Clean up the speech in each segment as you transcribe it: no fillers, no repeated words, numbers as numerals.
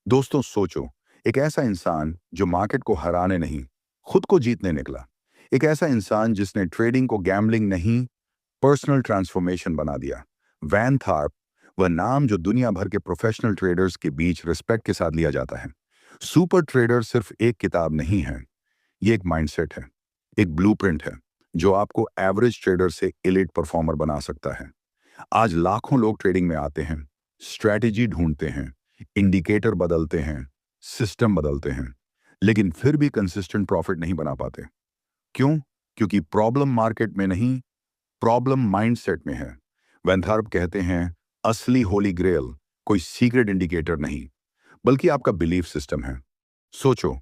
दोस्तों सोचो, एक ऐसा इंसान जो मार्केट को हराने नहीं, खुद को जीतने निकला। एक ऐसा इंसान जिसने ट्रेडिंग को गैम्बलिंग नहीं, पर्सनल ट्रांसफॉर्मेशन बना दिया। वैन थार्प, वह नाम जो दुनिया भर के प्रोफेशनल ट्रेडर्स के बीच रिस्पेक्ट के साथ लिया जाता है। सुपर ट्रेडर सिर्फ एक किताब नहीं है, ये एक माइंडसेट है, एक ब्लूप्रिंट है, जो आपको एवरेज ट्रेडर से एलीट परफॉर्मर बना सकता है। आज लाखों लोग ट्रेडिंग में आते हैं, स्ट्रैटेजी ढूंढते हैं, इंडिकेटर बदलते हैं, सिस्टम बदलते हैं, लेकिन फिर भी कंसिस्टेंट प्रॉफिट नहीं बना पाते। क्यों? क्योंकि प्रॉब्लम मार्केट में नहीं, प्रॉब्लम माइंडसेट में है। वेंथार्प कहते हैं, असली होली ग्रेल कोई सीक्रेट इंडिकेटर नहीं, बल्कि आपका बिलीफ सिस्टम है। सोचो,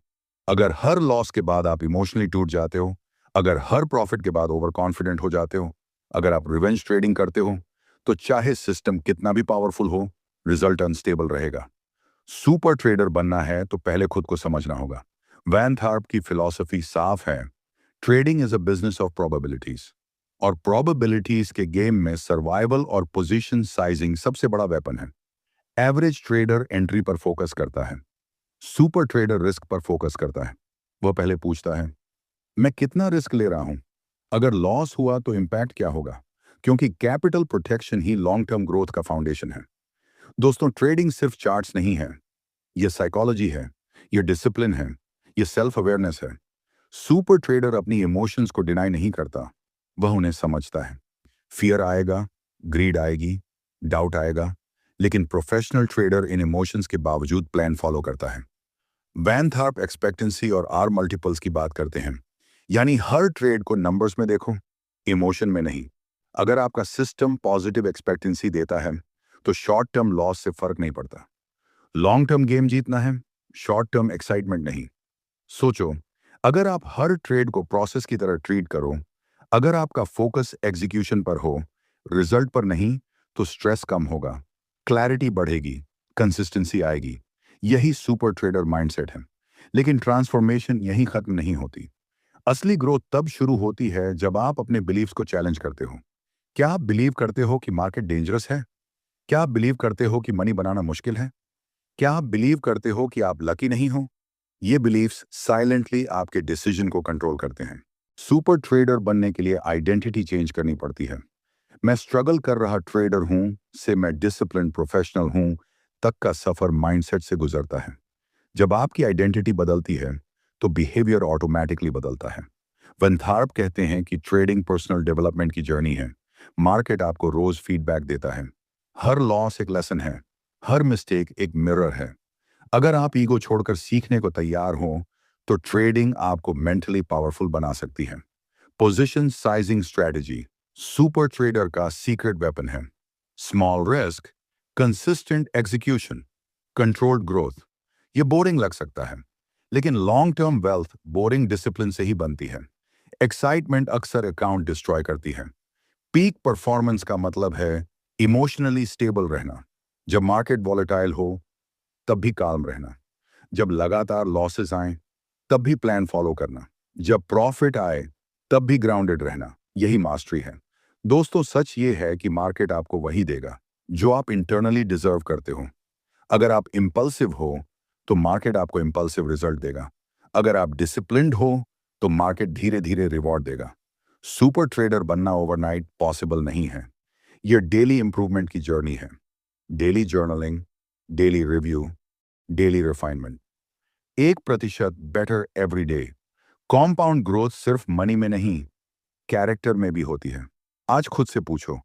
अगर हर लॉस के बाद आप इमोशनली टूट जाते हो, अगर हर प्रॉफिट के बाद ओवर कॉन्फिडेंट हो जाते हो, अगर आप रिवेंज ट्रेडिंग करते हो, तो चाहे सिस्टम कितना भी पावरफुल हो, रिजल्ट अनस्टेबल रहेगा। सुपर ट्रेडर बनना है तो पहले खुद को समझना होगा। वैन थार्प की फिलॉसफी साफ है, trading is a business of probabilities, और प्रोबेबिलिटीज के गेम में सर्वाइवल और पोजीशन साइजिंग सबसे बड़ा वेपन है। एवरेज ट्रेडर एंट्री पर फोकस करता है, सुपर ट्रेडर रिस्क पर फोकस करता है। वह पहले पूछता है, मैं कितना रिस्क ले रहा हूं? अगर लॉस हुआ तो इंपैक्ट क्या होगा? क्योंकि कैपिटल प्रोटेक्शन ही लॉन्ग टर्म ग्रोथ का फाउंडेशन है। दोस्तों, ट्रेडिंग सिर्फ चार्ट्स नहीं है, यह साइकोलॉजी है, यह डिसिप्लिन है, यह सेल्फ अवेयरनेस है। सुपर ट्रेडर अपनी इमोशंस को डिनाई नहीं करता, वह उन्हें समझता है। फियर आएगा, ग्रीड आएगी, डाउट आएगा, लेकिन प्रोफेशनल ट्रेडर इन इमोशंस के बावजूद प्लान फॉलो करता है। वैन थार्प एक्सपेक्टेंसी और आर मल्टीपल्स की बात करते हैं, यानी हर ट्रेड को नंबर्स में देखो, इमोशन में नहीं। अगर आपका सिस्टम पॉजिटिव एक्सपेक्टेंसी देता है, तो शॉर्ट टर्म लॉस से फर्क नहीं पड़ता। लॉन्ग टर्म गेम जीतना है, शॉर्ट टर्म एक्साइटमेंट नहीं। सोचो, अगर आप हर ट्रेड को प्रोसेस की तरह ट्रीट करो, अगर आपका फोकस एग्जीक्यूशन पर हो, रिजल्ट पर नहीं, तो स्ट्रेस कम होगा, क्लैरिटी बढ़ेगी, कंसिस्टेंसी आएगी। यही सुपर ट्रेडर माइंडसेट है। लेकिन ट्रांसफॉर्मेशन यहीं खत्म नहीं होती। असली ग्रोथ तब शुरू होती है जब आप अपने बिलीव्स को चैलेंज करते हो। क्या आप बिलीव करते हो कि मार्केट डेंजरस है? क्या आप बिलीव करते हो कि मनी बनाना मुश्किल है? क्या आप बिलीव करते हो कि आप लकी नहीं हो? ये बिलीव्स साइलेंटली आपके डिसीजन को कंट्रोल करते हैं। सुपर ट्रेडर बनने के लिए आइडेंटिटी चेंज करनी पड़ती है। मैं स्ट्रगल कर रहा ट्रेडर हूं से मैं डिसिप्लिन प्रोफेशनल हूं तक का सफर माइंडसेट से गुजरता है। जब आपकी आइडेंटिटी बदलती है, तो बिहेवियर ऑटोमेटिकली बदलता है। वंथार्प कहते हैं कि ट्रेडिंग पर्सनल डेवलपमेंट की जर्नी है। मार्केट आपको रोज फीडबैक देता है। हर लॉस एक लेसन है, हर मिस्टेक एक मिरर है। अगर आप ईगो छोड़कर सीखने को तैयार हो, तो ट्रेडिंग आपको मेंटली पावरफुल बना सकती है। Position sizing strategy super trader का सीक्रेट वेपन है। Small risk, consistent execution, controlled growth. ये बोरिंग लग सकता है, लेकिन long term wealth boring discipline से ही बनती है। एक्साइटमेंट अक्सर अकाउंट डिस्ट्रॉय करती है। पीक परफॉर्मेंस का मतलब है इमोशनली स्टेबल रहना। जब मार्केट वॉलेटाइल हो, तब भी काम रहना। जब लगातार लॉसेस आए, तब भी प्लान फॉलो करना। जब प्रॉफिट आए, तब भी ग्राउंडेड रहना। यही मास्टरी है। दोस्तों, सच ये है कि मार्केट आपको वही देगा जो आप इंटरनली डिजर्व करते हो। अगर आप इम्पल्सिव हो, तो मार्केट आपको इम्पल्सिव रिजल्ट देगा। अगर आप डिसिप्लिन्ड हो, तो मार्केट धीरे धीरे रिवॉर्ड देगा। सुपर ट्रेडर बनना ओवरनाइट पॉसिबल नहीं है। यह डेली इंप्रूवमेंट की जर्नी है। Daily journaling, daily review, daily refinement. 1% better every day. Compound growth सिर्फ मनी में नहीं, कैरेक्टर में भी होती है। आज खुद से पूछो,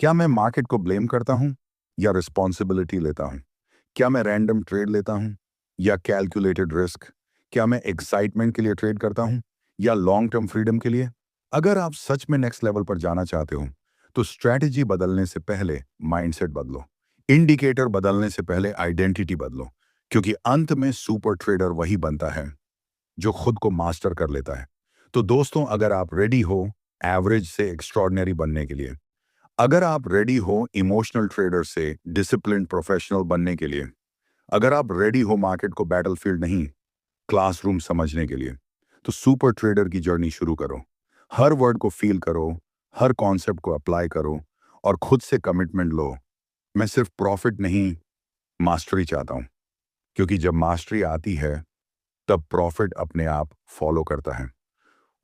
क्या मैं मार्केट को ब्लेम करता हूं या रिस्पॉन्सिबिलिटी लेता हूं? क्या मैं रैंडम ट्रेड लेता हूं या कैलकुलेटेड रिस्क? क्या मैं एक्साइटमेंट के लिए ट्रेड करता हूं या लॉन्ग टर्म फ्रीडम के लिए? अगर आप सच में नेक्स्ट लेवल पर जाना चाहते हो, तो स्ट्रैटेजी बदलने से पहले माइंडसेट बदलो। इंडिकेटर बदलने से पहले आइडेंटिटी बदलो, क्योंकि अंत में सुपर ट्रेडर वही बनता है जो खुद को मास्टर कर लेता है। तो दोस्तों, अगर आप रेडी हो एवरेज से एक्स्ट्रॉर्डिनरी बनने के लिए, अगर आप रेडी हो इमोशनल ट्रेडर से डिसिप्लिन प्रोफेशनल बनने के लिए, अगर आप रेडी हो मार्केट को बैटलफील्ड नहीं, क्लासरूम समझने के लिए, तो सुपर ट्रेडर की जर्नी शुरू करो। हर वर्ड को फील करो, हर कॉन्सेप्ट को अप्लाई करो, और खुद से कमिटमेंट लो। मैं सिर्फ प्रॉफिट नहीं, मास्टरी चाहता हूं। क्योंकि जब मास्टरी आती है तब प्रॉफिट अपने आप फॉलो करता है।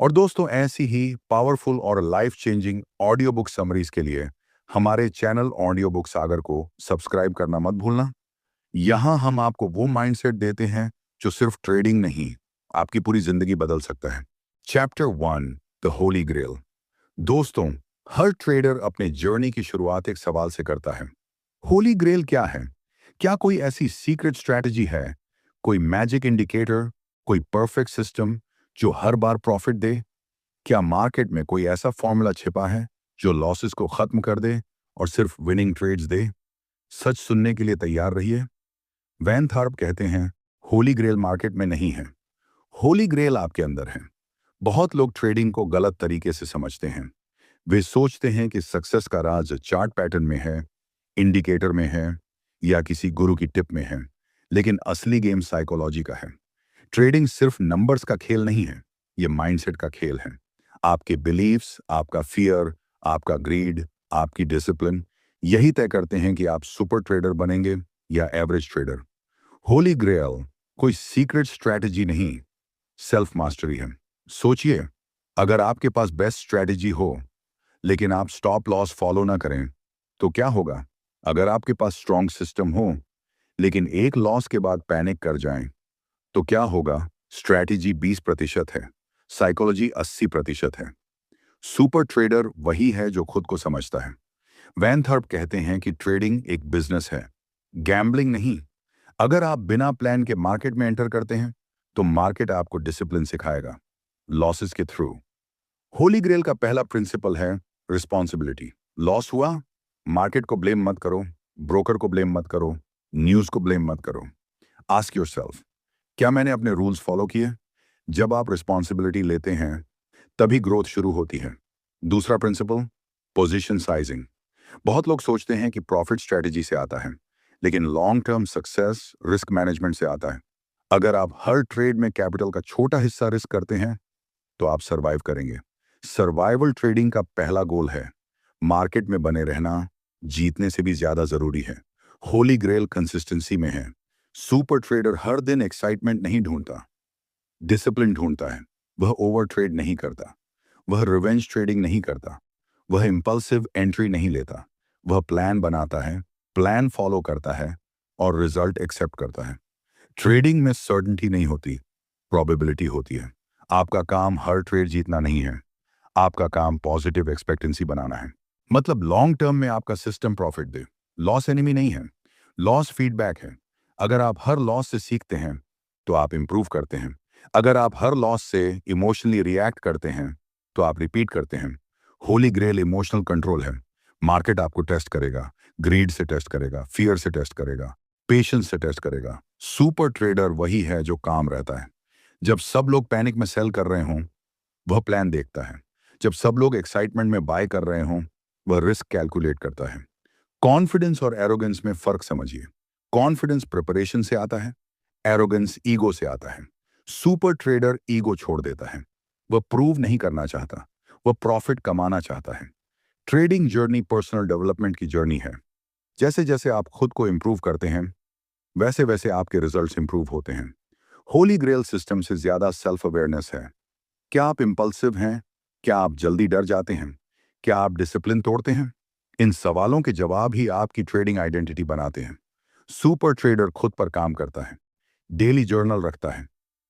और दोस्तों, ऐसी ही पावरफुल और life changing audio book summaries के लिए हमारे चैनल ऑडियो बुक सागर को सब्सक्राइब करना मत भूलना। यहाँ हम आपको वो माइंडसेट देते हैं जो सिर्फ ट्रेडिंग नहीं, आपकी पूरी जिंदगी बदल सकता है। Chapter 1, the holy grail. दोस्तों, हर ट्रेडर अपने जर्नी की शुरुआत एक सवाल से करता है। होली ग्रेल क्या है? क्या कोई ऐसी सीक्रेट स्ट्रैटेजी है, कोई मैजिक इंडिकेटर, कोई परफेक्ट सिस्टम जो हर बार प्रॉफिट दे? क्या मार्केट में कोई ऐसा फॉर्मूला छिपा है जो लॉसेस को खत्म कर दे और सिर्फ विनिंग ट्रेड्स दे? सच सुनने के लिए तैयार रहिए। वैन थार्प कहते हैं, होली ग्रेल मार्केट में नहीं है, होली ग्रेल आपके अंदर है। बहुत लोग ट्रेडिंग को गलत तरीके से समझते हैं। वे सोचते हैं कि सक्सेस का राज चार्ट पैटर्न में है, इंडिकेटर में है या किसी गुरु की टिप में है। लेकिन असली गेम साइकोलॉजी का है। ट्रेडिंग सिर्फ नंबर्स का खेल नहीं है, ये माइंडसेट का खेल है। आपके बिलीव्स, आपका फियर, आपका ग्रीड, आपकी डिसिप्लिन यही तय करते हैं कि आप सुपर ट्रेडर बनेंगे या एवरेज ट्रेडर। होली ग्रेल कोई सीक्रेट स्ट्रैटेजी नहीं, सेल्फ मास्टरी है। सोचिए, अगर आपके पास बेस्ट स्ट्रैटेजी हो लेकिन आप स्टॉप लॉस फॉलो ना करें तो क्या होगा? अगर आपके पास स्ट्रॉन्ग सिस्टम हो लेकिन एक लॉस के बाद पैनिक कर जाएं तो क्या होगा? स्ट्रैटेजी 20% है, साइकोलॉजी 80% है। सुपर ट्रेडर वही है जो खुद को समझता है। वैन थर्प कहते हैं कि ट्रेडिंग एक बिजनेस है, गैम्बलिंग नहीं। अगर आप बिना प्लान के मार्केट में एंटर करते हैं तो मार्केट आपको डिसिप्लिन सिखाएगा, लॉसेस के थ्रू। होली ग्रेल का पहला प्रिंसिपल है रिस्पॉन्सिबिलिटी। लॉस हुआ, मार्केट को ब्लेम मत करो, ब्रोकर को ब्लेम मत करो, न्यूज को ब्लेम मत करो। आस्क योरसेल्फ, क्या मैंने अपने रूल्स फॉलो किए? जब आप रिस्पॉन्सिबिलिटी लेते हैं तभी ग्रोथ शुरू होती है। दूसरा प्रिंसिपल, पोजीशन साइजिंग। बहुत लोग सोचते हैं कि प्रॉफिट स्ट्रेटजी से आता है, लेकिन long term success risk management से आता है। अगर आप हर ट्रेड में कैपिटल का छोटा हिस्सा रिस्क करते हैं तो आप सरवाइव करेंगे। सर्वाइवल ट्रेडिंग का पहला गोल है, मार्केट में बने रहना जीतने से भी ज्यादा जरूरी है। होली ग्रेल कंसिस्टेंसी में है। सुपर ट्रेडर हर दिन एक्साइटमेंट नहीं ढूंढता, डिसिप्लिन ढूंढता है। वह ओवर ट्रेड नहीं करता, वह रिवेंज ट्रेडिंग नहीं करता, वह इंपल्सिव एंट्री नहीं लेता। वह प्लान बनाता है, प्लान फॉलो करता है और रिजल्ट एक्सेप्ट करता है। ट्रेडिंग में सर्टेनिटी नहीं होती, प्रोबेबिलिटी होती है। आपका काम हर ट्रेड जीतना नहीं है, आपका काम पॉजिटिव एक्सपेक्टेंसी बनाना है। मतलब लॉन्ग टर्म में आपका सिस्टम प्रॉफिट दे। लॉस एनिमी नहीं है, लॉस फीडबैक है। अगर आप हर लॉस से सीखते हैं तो आप इंप्रूव करते हैं। अगर आप हर लॉस से इमोशनली रिएक्ट करते हैं तो आप रिपीट करते हैं। होली ग्रेल इमोशनल कंट्रोल है। मार्केट आपको टेस्ट करेगा, ग्रीड से टेस्ट करेगा, फियर से टेस्ट करेगा, पेशेंस से टेस्ट करेगा। सुपर ट्रेडर वही है जो काम रहता है। जब सब लोग पैनिक में सेल कर रहे हों वह प्लान देखता है, जब सब लोग एक्साइटमेंट में बाय कर रहे हों वह रिस्क कैलकुलेट करता है। कॉन्फिडेंस और एरोगेंस में फर्क समझिए। कॉन्फिडेंस प्रिपरेशन से आता है, एरोगेंस ईगो से आता है। सुपर ट्रेडर ईगो छोड़ देता है, वह प्रूव नहीं करना चाहता, वह प्रॉफिट कमाना चाहता है। ट्रेडिंग जर्नी पर्सनल डेवलपमेंट की जर्नी है। जैसे जैसे आप खुद को इंप्रूव करते हैं वैसे वैसे आपके रिजल्ट्स इंप्रूव होते हैं। होली ग्रेल सिस्टम से ज्यादा सेल्फ अवेयरनेस है। क्या आप इंपल्सिव हैं? क्या आप जल्दी डर जाते हैं? क्या आप डिसिप्लिन तोड़ते हैं? इन सवालों के जवाब ही आपकी ट्रेडिंग आइडेंटिटी बनाते हैं। सुपर ट्रेडर खुद पर काम करता है, डेली जर्नल रखता है,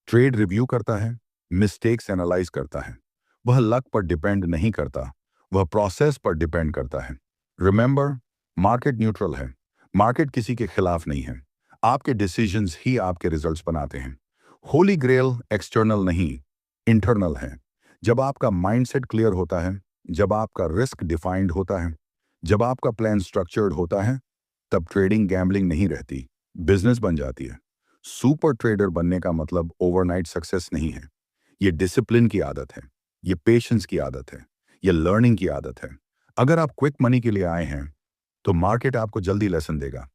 ट्रेड रिव्यू करता है, मिस्टेक्स एनालाइज करता है। वह लक पर डिपेंड नहीं करता, वह प्रोसेस पर डिपेंड करता है। रिमेंबर, मार्केट न्यूट्रल है, मार्केट किसी के खिलाफ नहीं है। आपके डिसीजंस ही आपके रिजल्ट्स बनाते हैं। होली ग्रेल एक्सटर्नल नहीं, इंटरनल है। जब आपका माइंडसेट क्लियर होता है, जब आपका रिस्क डिफाइंड होता है, जब आपका प्लान स्ट्रक्चर्ड होता है, तब ट्रेडिंग गैम्बलिंग नहीं रहती, बिजनेस बन जाती है। सुपर ट्रेडर बनने का मतलब ओवरनाइट सक्सेस नहीं है। ये डिसिप्लिन की आदत है, ये पेशेंस की आदत है, ये लर्निंग की आदत है। अगर आप क्विक मनी के लिए आए हैं तो मार्केट आपको जल्दी लेसन देगा।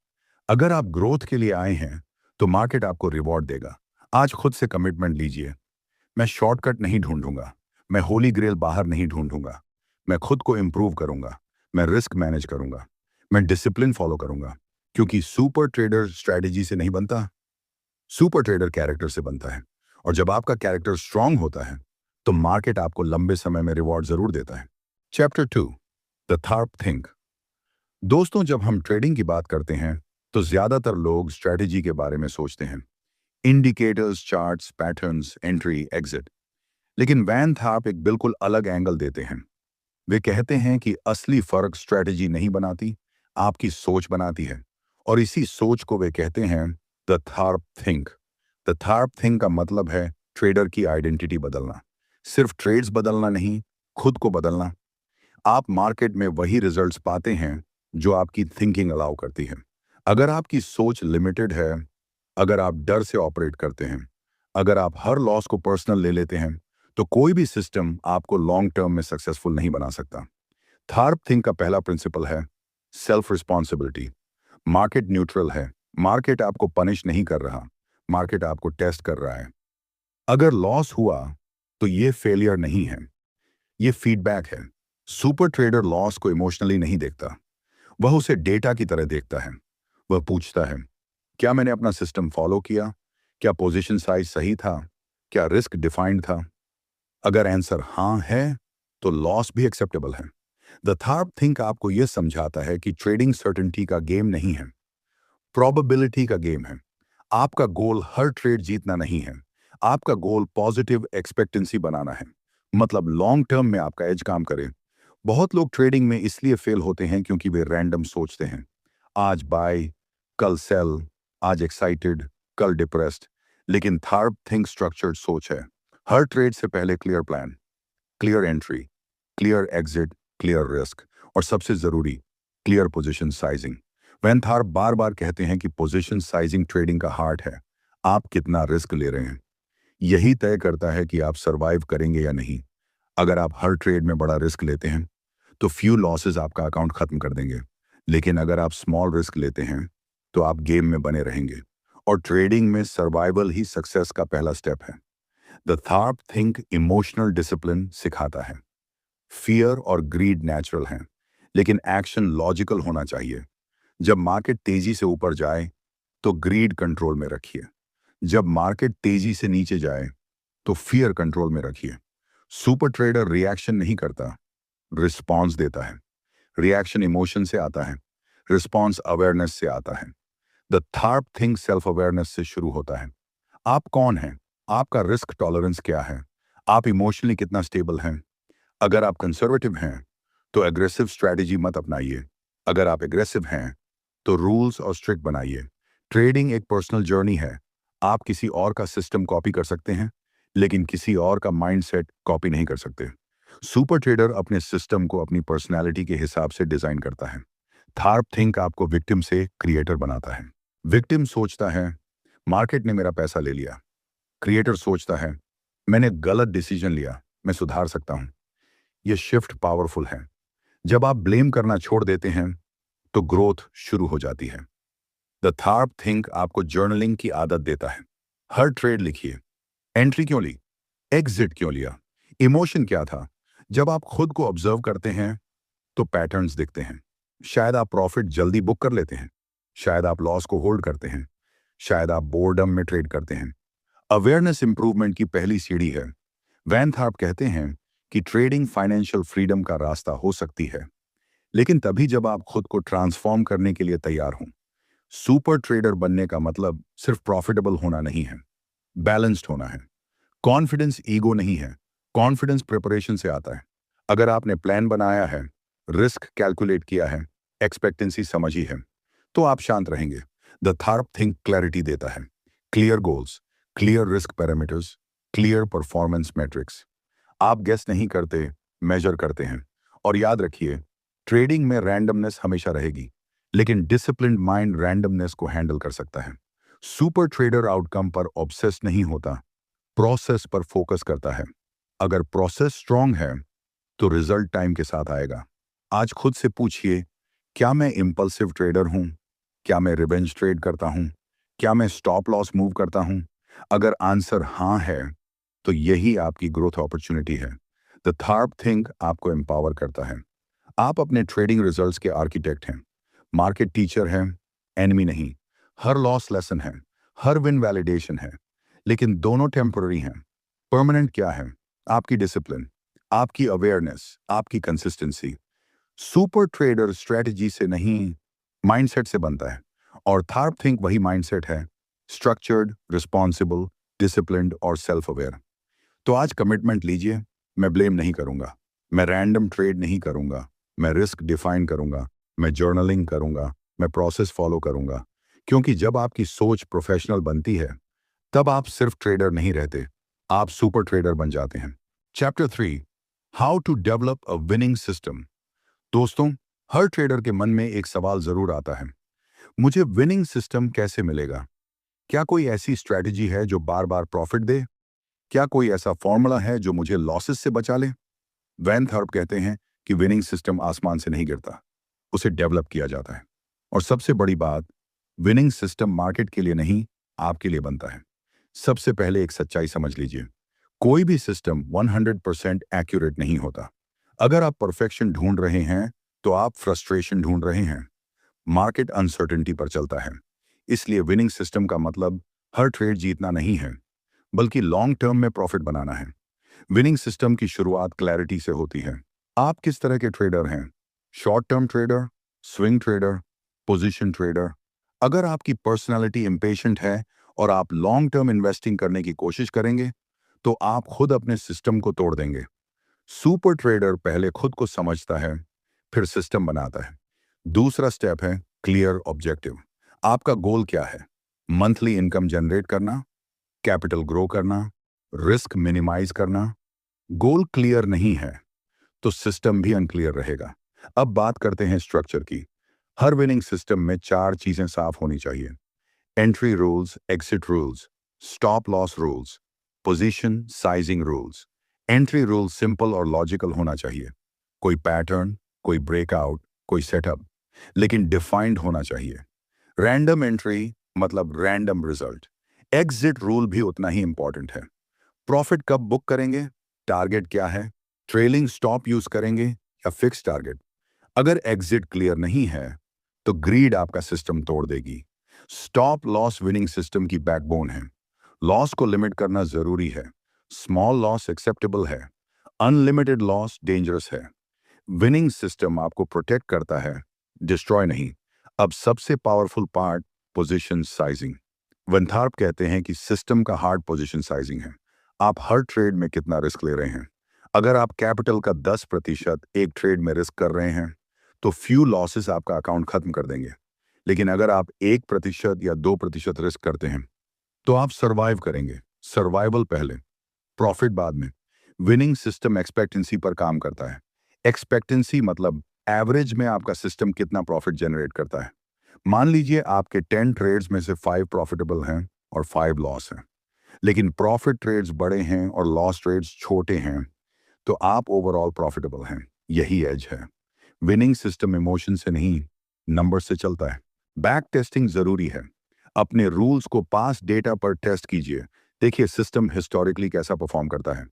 अगर आप ग्रोथ के लिए आए हैं तो मार्केट आपको रिवॉर्ड देगा। आज खुद से कमिटमेंट लीजिए, मैं शॉर्टकट नहीं ढूंढूंगा, मैं होली ग्रेल बाहर नहीं ढूंढूंगा। मैं खुद को इंप्रूव करूंगा, मैं रिस्क मैनेज करूंगा, मैं डिसिप्लिन फॉलो करूंगा। क्योंकि सुपर ट्रेडर स्ट्रैटेजी से नहीं बनता, सुपर ट्रेडर कैरेक्टर से बनता है, और जब आपका कैरेक्टर स्ट्रांग होता है तो मार्केट आपको लंबे समय में रिवॉर्ड जरूर देता है। Chapter 2, the Tharp think. दोस्तों, जब हम ट्रेडिंग की बात करते हैं तो ज्यादातर लोग स्ट्रेटेजी के बारे में सोचते हैं, indicators, charts, patterns, entry, exit. लेकिन वैन थार्प एक बिल्कुल अलग एंगल देते हैं। वे कहते हैं कि असली फर्क स्ट्रेटेजी नहीं बनाती, आपकी सोच बनाती है। और इसी सोच को वे कहते हैं the Tharp think. The Tharp think का मतलब है ट्रेडर की आइडेंटिटी बदलना। सिर्फ ट्रेड्स बदलना नहीं, खुद को बदलना। आप मार्केट में वही रिजल्ट्स पाते हैं जो आपकी थिंकिंग अलाउ करती है। अगर आपकी सोच लिमिटेड है, अगर आप डर से ऑपरेट करते हैं, अगर आप हर लॉस को पर्सनल ले लेते हैं, तो कोई भी सिस्टम आपको लॉन्ग टर्म में सक्सेसफुल नहीं बना सकता। थार्प थिंक का पहला प्रिंसिपल है सेल्फ रिस्पॉन्सिबिलिटी। मार्केट न्यूट्रल है। मार्केट आपको पनिश नहीं कर रहा, मार्केट आपको टेस्ट कर रहा है। अगर लॉस हुआ तो ये फेलियर नहीं है, ये फीडबैक है। सुपर ट्रेडर लॉस को इमोशनली नहीं देखता, वह उसे डेटा की तरह देखता है। वह पूछता है, क्या मैंने अपना सिस्टम फॉलो किया? क्या पोजीशन साइज सही था? क्या रिस्क डिफाइंड था? अगर आंसर हाँ है तो लॉस भी एक्सेप्टेबल है। द थार्प थिंक आपको यह समझाता है कि ट्रेडिंग सर्टेनिटी का गेम नहीं है, प्रोबेबिलिटी का गेम है। आपका गोल हर ट्रेड जीतना नहीं है, आपका गोल पॉजिटिव एक्सपेक्टेंसी बनाना है। मतलब लॉन्ग टर्म में आपका एज काम करे। बहुत लोग ट्रेडिंग में इसलिए फेल होते हैं क्योंकि वे रैंडम सोचते हैं, आज बाय, कल सेल, आज एक्साइटेड, कल डिप्रेस्ड। लेकिन थार्प थिंक स्ट्रक्चर्ड सोच है। हर ट्रेड से पहले clear plan, clear entry, clear exit, clear risk, और सबसे जरूरी क्लियर पोजीशन साइजिंग। वैन थार्प बार बार कहते हैं कि पोजीशन साइजिंग ट्रेडिंग का हार्ट है। आप कितना रिस्क ले रहे हैं, यही तय करता है कि आप सरवाइव करेंगे या नहीं। अगर आप हर ट्रेड में बड़ा रिस्क लेते हैं तो फ्यू लॉसेस आपका अकाउंट खत्म कर देंगे। लेकिन अगर आप स्मॉल रिस्क लेते हैं तो आप गेम में बने रहेंगे। और ट्रेडिंग में सर्वाइवल ही सक्सेस का पहला स्टेप है। The Tharp think emotional discipline सिखाता है। फियर और ग्रीड नेचुरल हैं, लेकिन एक्शन लॉजिकल होना चाहिए। जब मार्केट तेजी से ऊपर जाए तो ग्रीड कंट्रोल में रखिए। जब मार्केट तेजी से नीचे जाए तो फियर कंट्रोल में रखिए। सुपर ट्रेडर रिएक्शन नहीं करता, रिस्पॉन्स देता है। रिएक्शन इमोशन से आता है, रिस्पॉन्स अवेयरनेस से आता है। The Tharp think self awareness से शुरू होता है। आप कौन हैं? आपका रिस्क टॉलरेंस क्या है? आप इमोशनली कितना स्टेबल हैं? अगर आप कंजर्वेटिव हैं तो एग्रेसिव स्ट्रैटेजी मत अपनाइए। अगर आप एग्रेसिव हैं तो रूल्स और स्ट्रिक्ट बनाइए। ट्रेडिंग एक पर्सनल जर्नी है। आप किसी और का सिस्टम कॉपी कर सकते हैं, लेकिन किसी और का माइंडसेट कॉपी नहीं कर सकते। सुपर ट्रेडर अपने सिस्टम को अपनी पर्सनैलिटी के हिसाब से डिजाइन करता है। थार्प थिंक आपको विक्टिम से क्रिएटर बनाता है। विक्टिम सोचता है, मार्केट ने मेरा पैसा ले लिया। क्रिएटर सोचता है, मैंने गलत डिसीजन लिया, मैं सुधार सकता हूं। यह शिफ्ट पावरफुल है। जब आप ब्लेम करना छोड़ देते हैं तो ग्रोथ शुरू हो जाती है। द थार्प थिंक आपको जर्नलिंग की आदत देता है। हर ट्रेड लिखिए, एंट्री क्यों ली, एग्जिट क्यों लिया, इमोशन क्या था। जब आप खुद को ऑब्जर्व करते हैं तो पैटर्न्स दिखते हैं। शायद आप प्रॉफिट जल्दी बुक कर लेते हैं, शायद आप लॉस को होल्ड करते हैं, शायद आप बोर्डम में ट्रेड करते हैं। अवेयरनेस इंप्रूवमेंट की पहली सीढ़ी है। वैन थार्प कहते हैं कि ट्रेडिंग फाइनेंशियल फ्रीडम का रास्ता हो सकती है, लेकिन तभी जब आप खुद को ट्रांसफॉर्म करने के लिए तैयार हों। सुपर ट्रेडर बनने का मतलब सिर्फ प्रॉफिटेबल होना नहीं है, बैलेंस्ड होना है। कॉन्फिडेंस ईगो नहीं है, कॉन्फिडेंस प्रिपरेशन से आता है। अगर आपने प्लान बनाया है, रिस्क कैलकुलेट किया है, एक्सपेक्टेंसी समझी है, तो आप शांत रहेंगे। द थार्प थिंक क्लैरिटी देता है। Clear goals, clear risk parameters, clear performance matrix. आप गेस नहीं करते, मेजर करते हैं। और याद रखिए, ट्रेडिंग में रैंडमनेस हमेशा रहेगी, लेकिन डिसिप्लिन्ड माइंड रैंडमनेस को हैंडल कर सकता है। सुपर ट्रेडर आउटकम पर ऑब्सेस नहीं होता, प्रोसेस पर फोकस करता है। अगर प्रोसेस स्ट्रांग है तो रिजल्ट टाइम के साथ आएगा। आज खुद से पूछिए, क्या मैं इंपल्सिव ट्रेडर हूं? क्या मैं रिवेंज ट्रेड करता हूं? क्या मैं स्टॉप लॉस मूव करता हूं? अगर आंसर हाँ है तो यही आपकी ग्रोथ अपॉर्चुनिटी है। द थार्प थिंक आपको एम्पावर करता है। आप अपने ट्रेडिंग रिजल्ट्स के आर्किटेक्ट हैं। मार्केट टीचर है, एनिमी नहीं। हर लॉस लेसन है, हर विन वैलिडेशन है, लेकिन दोनों टेम्पररी हैं। परमानेंट क्या है? आपकी डिसिप्लिन, आपकी अवेयरनेस, आपकी कंसिस्टेंसी। सुपर ट्रेडर स्ट्रेटजी से नहीं, माइंडसेट से बनता है। और थार्प थिंक वही माइंडसेट है, स्ट्रक्चर्ड, रिस्पॉन्सिबल, डिसिप्लिन्ड और सेल्फ अवेयर। तो आज कमिटमेंट लीजिए, मैं ब्लेम नहीं करूंगा, मैं रैंडम ट्रेड नहीं करूंगा, मैं रिस्क डिफाइन करूंगा, मैं जर्नलिंग करूंगा, मैं प्रोसेस फॉलो करूंगा। क्योंकि जब आपकी सोच प्रोफेशनल बनती है, तब आप सिर्फ ट्रेडर नहीं रहते, आप सुपर ट्रेडर बन जाते हैं। Chapter 3, how to develop a winning system. दोस्तों, हर ट्रेडर के मन में एक सवाल जरूर आता है, मुझे विनिंग सिस्टम कैसे मिलेगा? क्या कोई ऐसी स्ट्रैटेजी है जो बार बार प्रॉफिट दे? क्या कोई ऐसा फॉर्मूला है जो मुझे लॉसेस से बचा ले? वैन थर्प कहते हैं कि विनिंग सिस्टम आसमान से नहीं गिरता, उसे डेवलप किया जाता है। और सबसे बड़ी बात, विनिंग सिस्टम मार्केट के लिए नहीं, आपके लिए बनता है। सबसे पहले एक सच्चाई समझ लीजिए, कोई भी सिस्टम 100% एक्यूरेट नहीं होता। अगर आप परफेक्शन ढूंढ रहे हैं, तो आप फ्रस्ट्रेशन ढूंढ रहे हैं। मार्केट अनसर्टेनिटी पर चलता है। इसलिए विनिंग सिस्टम का मतलब हर ट्रेड जीतना नहीं है, बल्कि लॉन्ग टर्म में प्रॉफिट बनाना है। विनिंग सिस्टम की शुरुआत क्लैरिटी से होती है। आप किस तरह के ट्रेडर हैं? Short term trader, swing trader, position trader? अगर आपकी पर्सनालिटी इम्पेशेंट है और आप लॉन्ग टर्म इन्वेस्टिंग करने की कोशिश करेंगे, तो आप खुद अपने सिस्टम को तोड़ देंगे। सुपर ट्रेडर पहले खुद को समझता है, फिर सिस्टम बनाता है। दूसरा स्टेप है क्लियर ऑब्जेक्टिव। आपका गोल क्या है? मंथली इनकम जनरेट करना, कैपिटल ग्रो करना, रिस्क मिनिमाइज करना? गोल क्लियर नहीं है, तो सिस्टम भी अनक्लियर रहेगा। अब बात करते हैं स्ट्रक्चर की। हर विनिंग सिस्टम में 4 चीजें साफ होनी चाहिए: entry rules, exit rules, stop loss rules, position sizing rules. Entry rule simple और लॉजिकल होना चाहिए, कोई पैटर्न, कोई ब्रेकआउट, कोई सेटअप, लेकिन डिफाइंड होना चाहिए। रैंडम एंट्री मतलब रैंडम रिजल्ट। एग्जिट रूल भी उतना ही इंपॉर्टेंट है। प्रॉफिट कब बुक करेंगे, टारगेट क्या है, ट्रेलिंग स्टॉप यूज करेंगे या फिक्स टारगेट? अगर एग्जिट क्लियर नहीं है, तो ग्रीड आपका सिस्टम तोड़ देगी। स्टॉप लॉस विनिंग सिस्टम की बैकबोन है। लॉस को लिमिट करना जरूरी है। स्मॉल लॉस एक्सेप्टेबल है, अनलिमिटेड लॉस डेंजरस है। विनिंग सिस्टम आपको प्रोटेक्ट करता है, डिस्ट्रॉय नहीं। अब सबसे पावरफुल पार्ट, पोजीशन साइजिंग। वंथार्प कहते हैं कि सिस्टम का हार्ड पोजीशन साइजिंग है। आप हर ट्रेड में कितना रिस्क ले रहे हैं? अगर आप कैपिटल का 10% एक ट्रेड में रिस्क कर रहे हैं, तो फ्यू लॉसेस आपका अकाउंट खत्म कर देंगे। लेकिन अगर आप 1% या 2% रिस्क करते हैं, तो आप सर्वाइव करेंगे। सर्वाइवल पहले, प्रॉफिट बाद में। विनिंग सिस्टम एक्सपेक्टेंसी पर काम करता है। एक्सपेक्टेंसी मतलब एवरेज में आपका सिस्टम कितना प्रॉफिट जनरेट करता है। मान लीजिए आपके 10 ट्रेड्स में से 5 प्रॉफिटेबल हैं और 5 लॉस हैं, लेकिन प्रॉफिट ट्रेड्स बड़े हैं और लॉस ट्रेड्स छोटे हैं, तो आप ओवरऑल प्रॉफिटेबल हैं। यही एज है। विनिंग सिस्टम इमोशन से नहीं, नंबर से चलता है। बैक टेस्टिंग जरूरी है। अपने रूल्स को पास डेटा पर टेस्ट कीजिए। देखिए सिस्टम हिस्टोरिकली कैसा परफॉर्म करता है।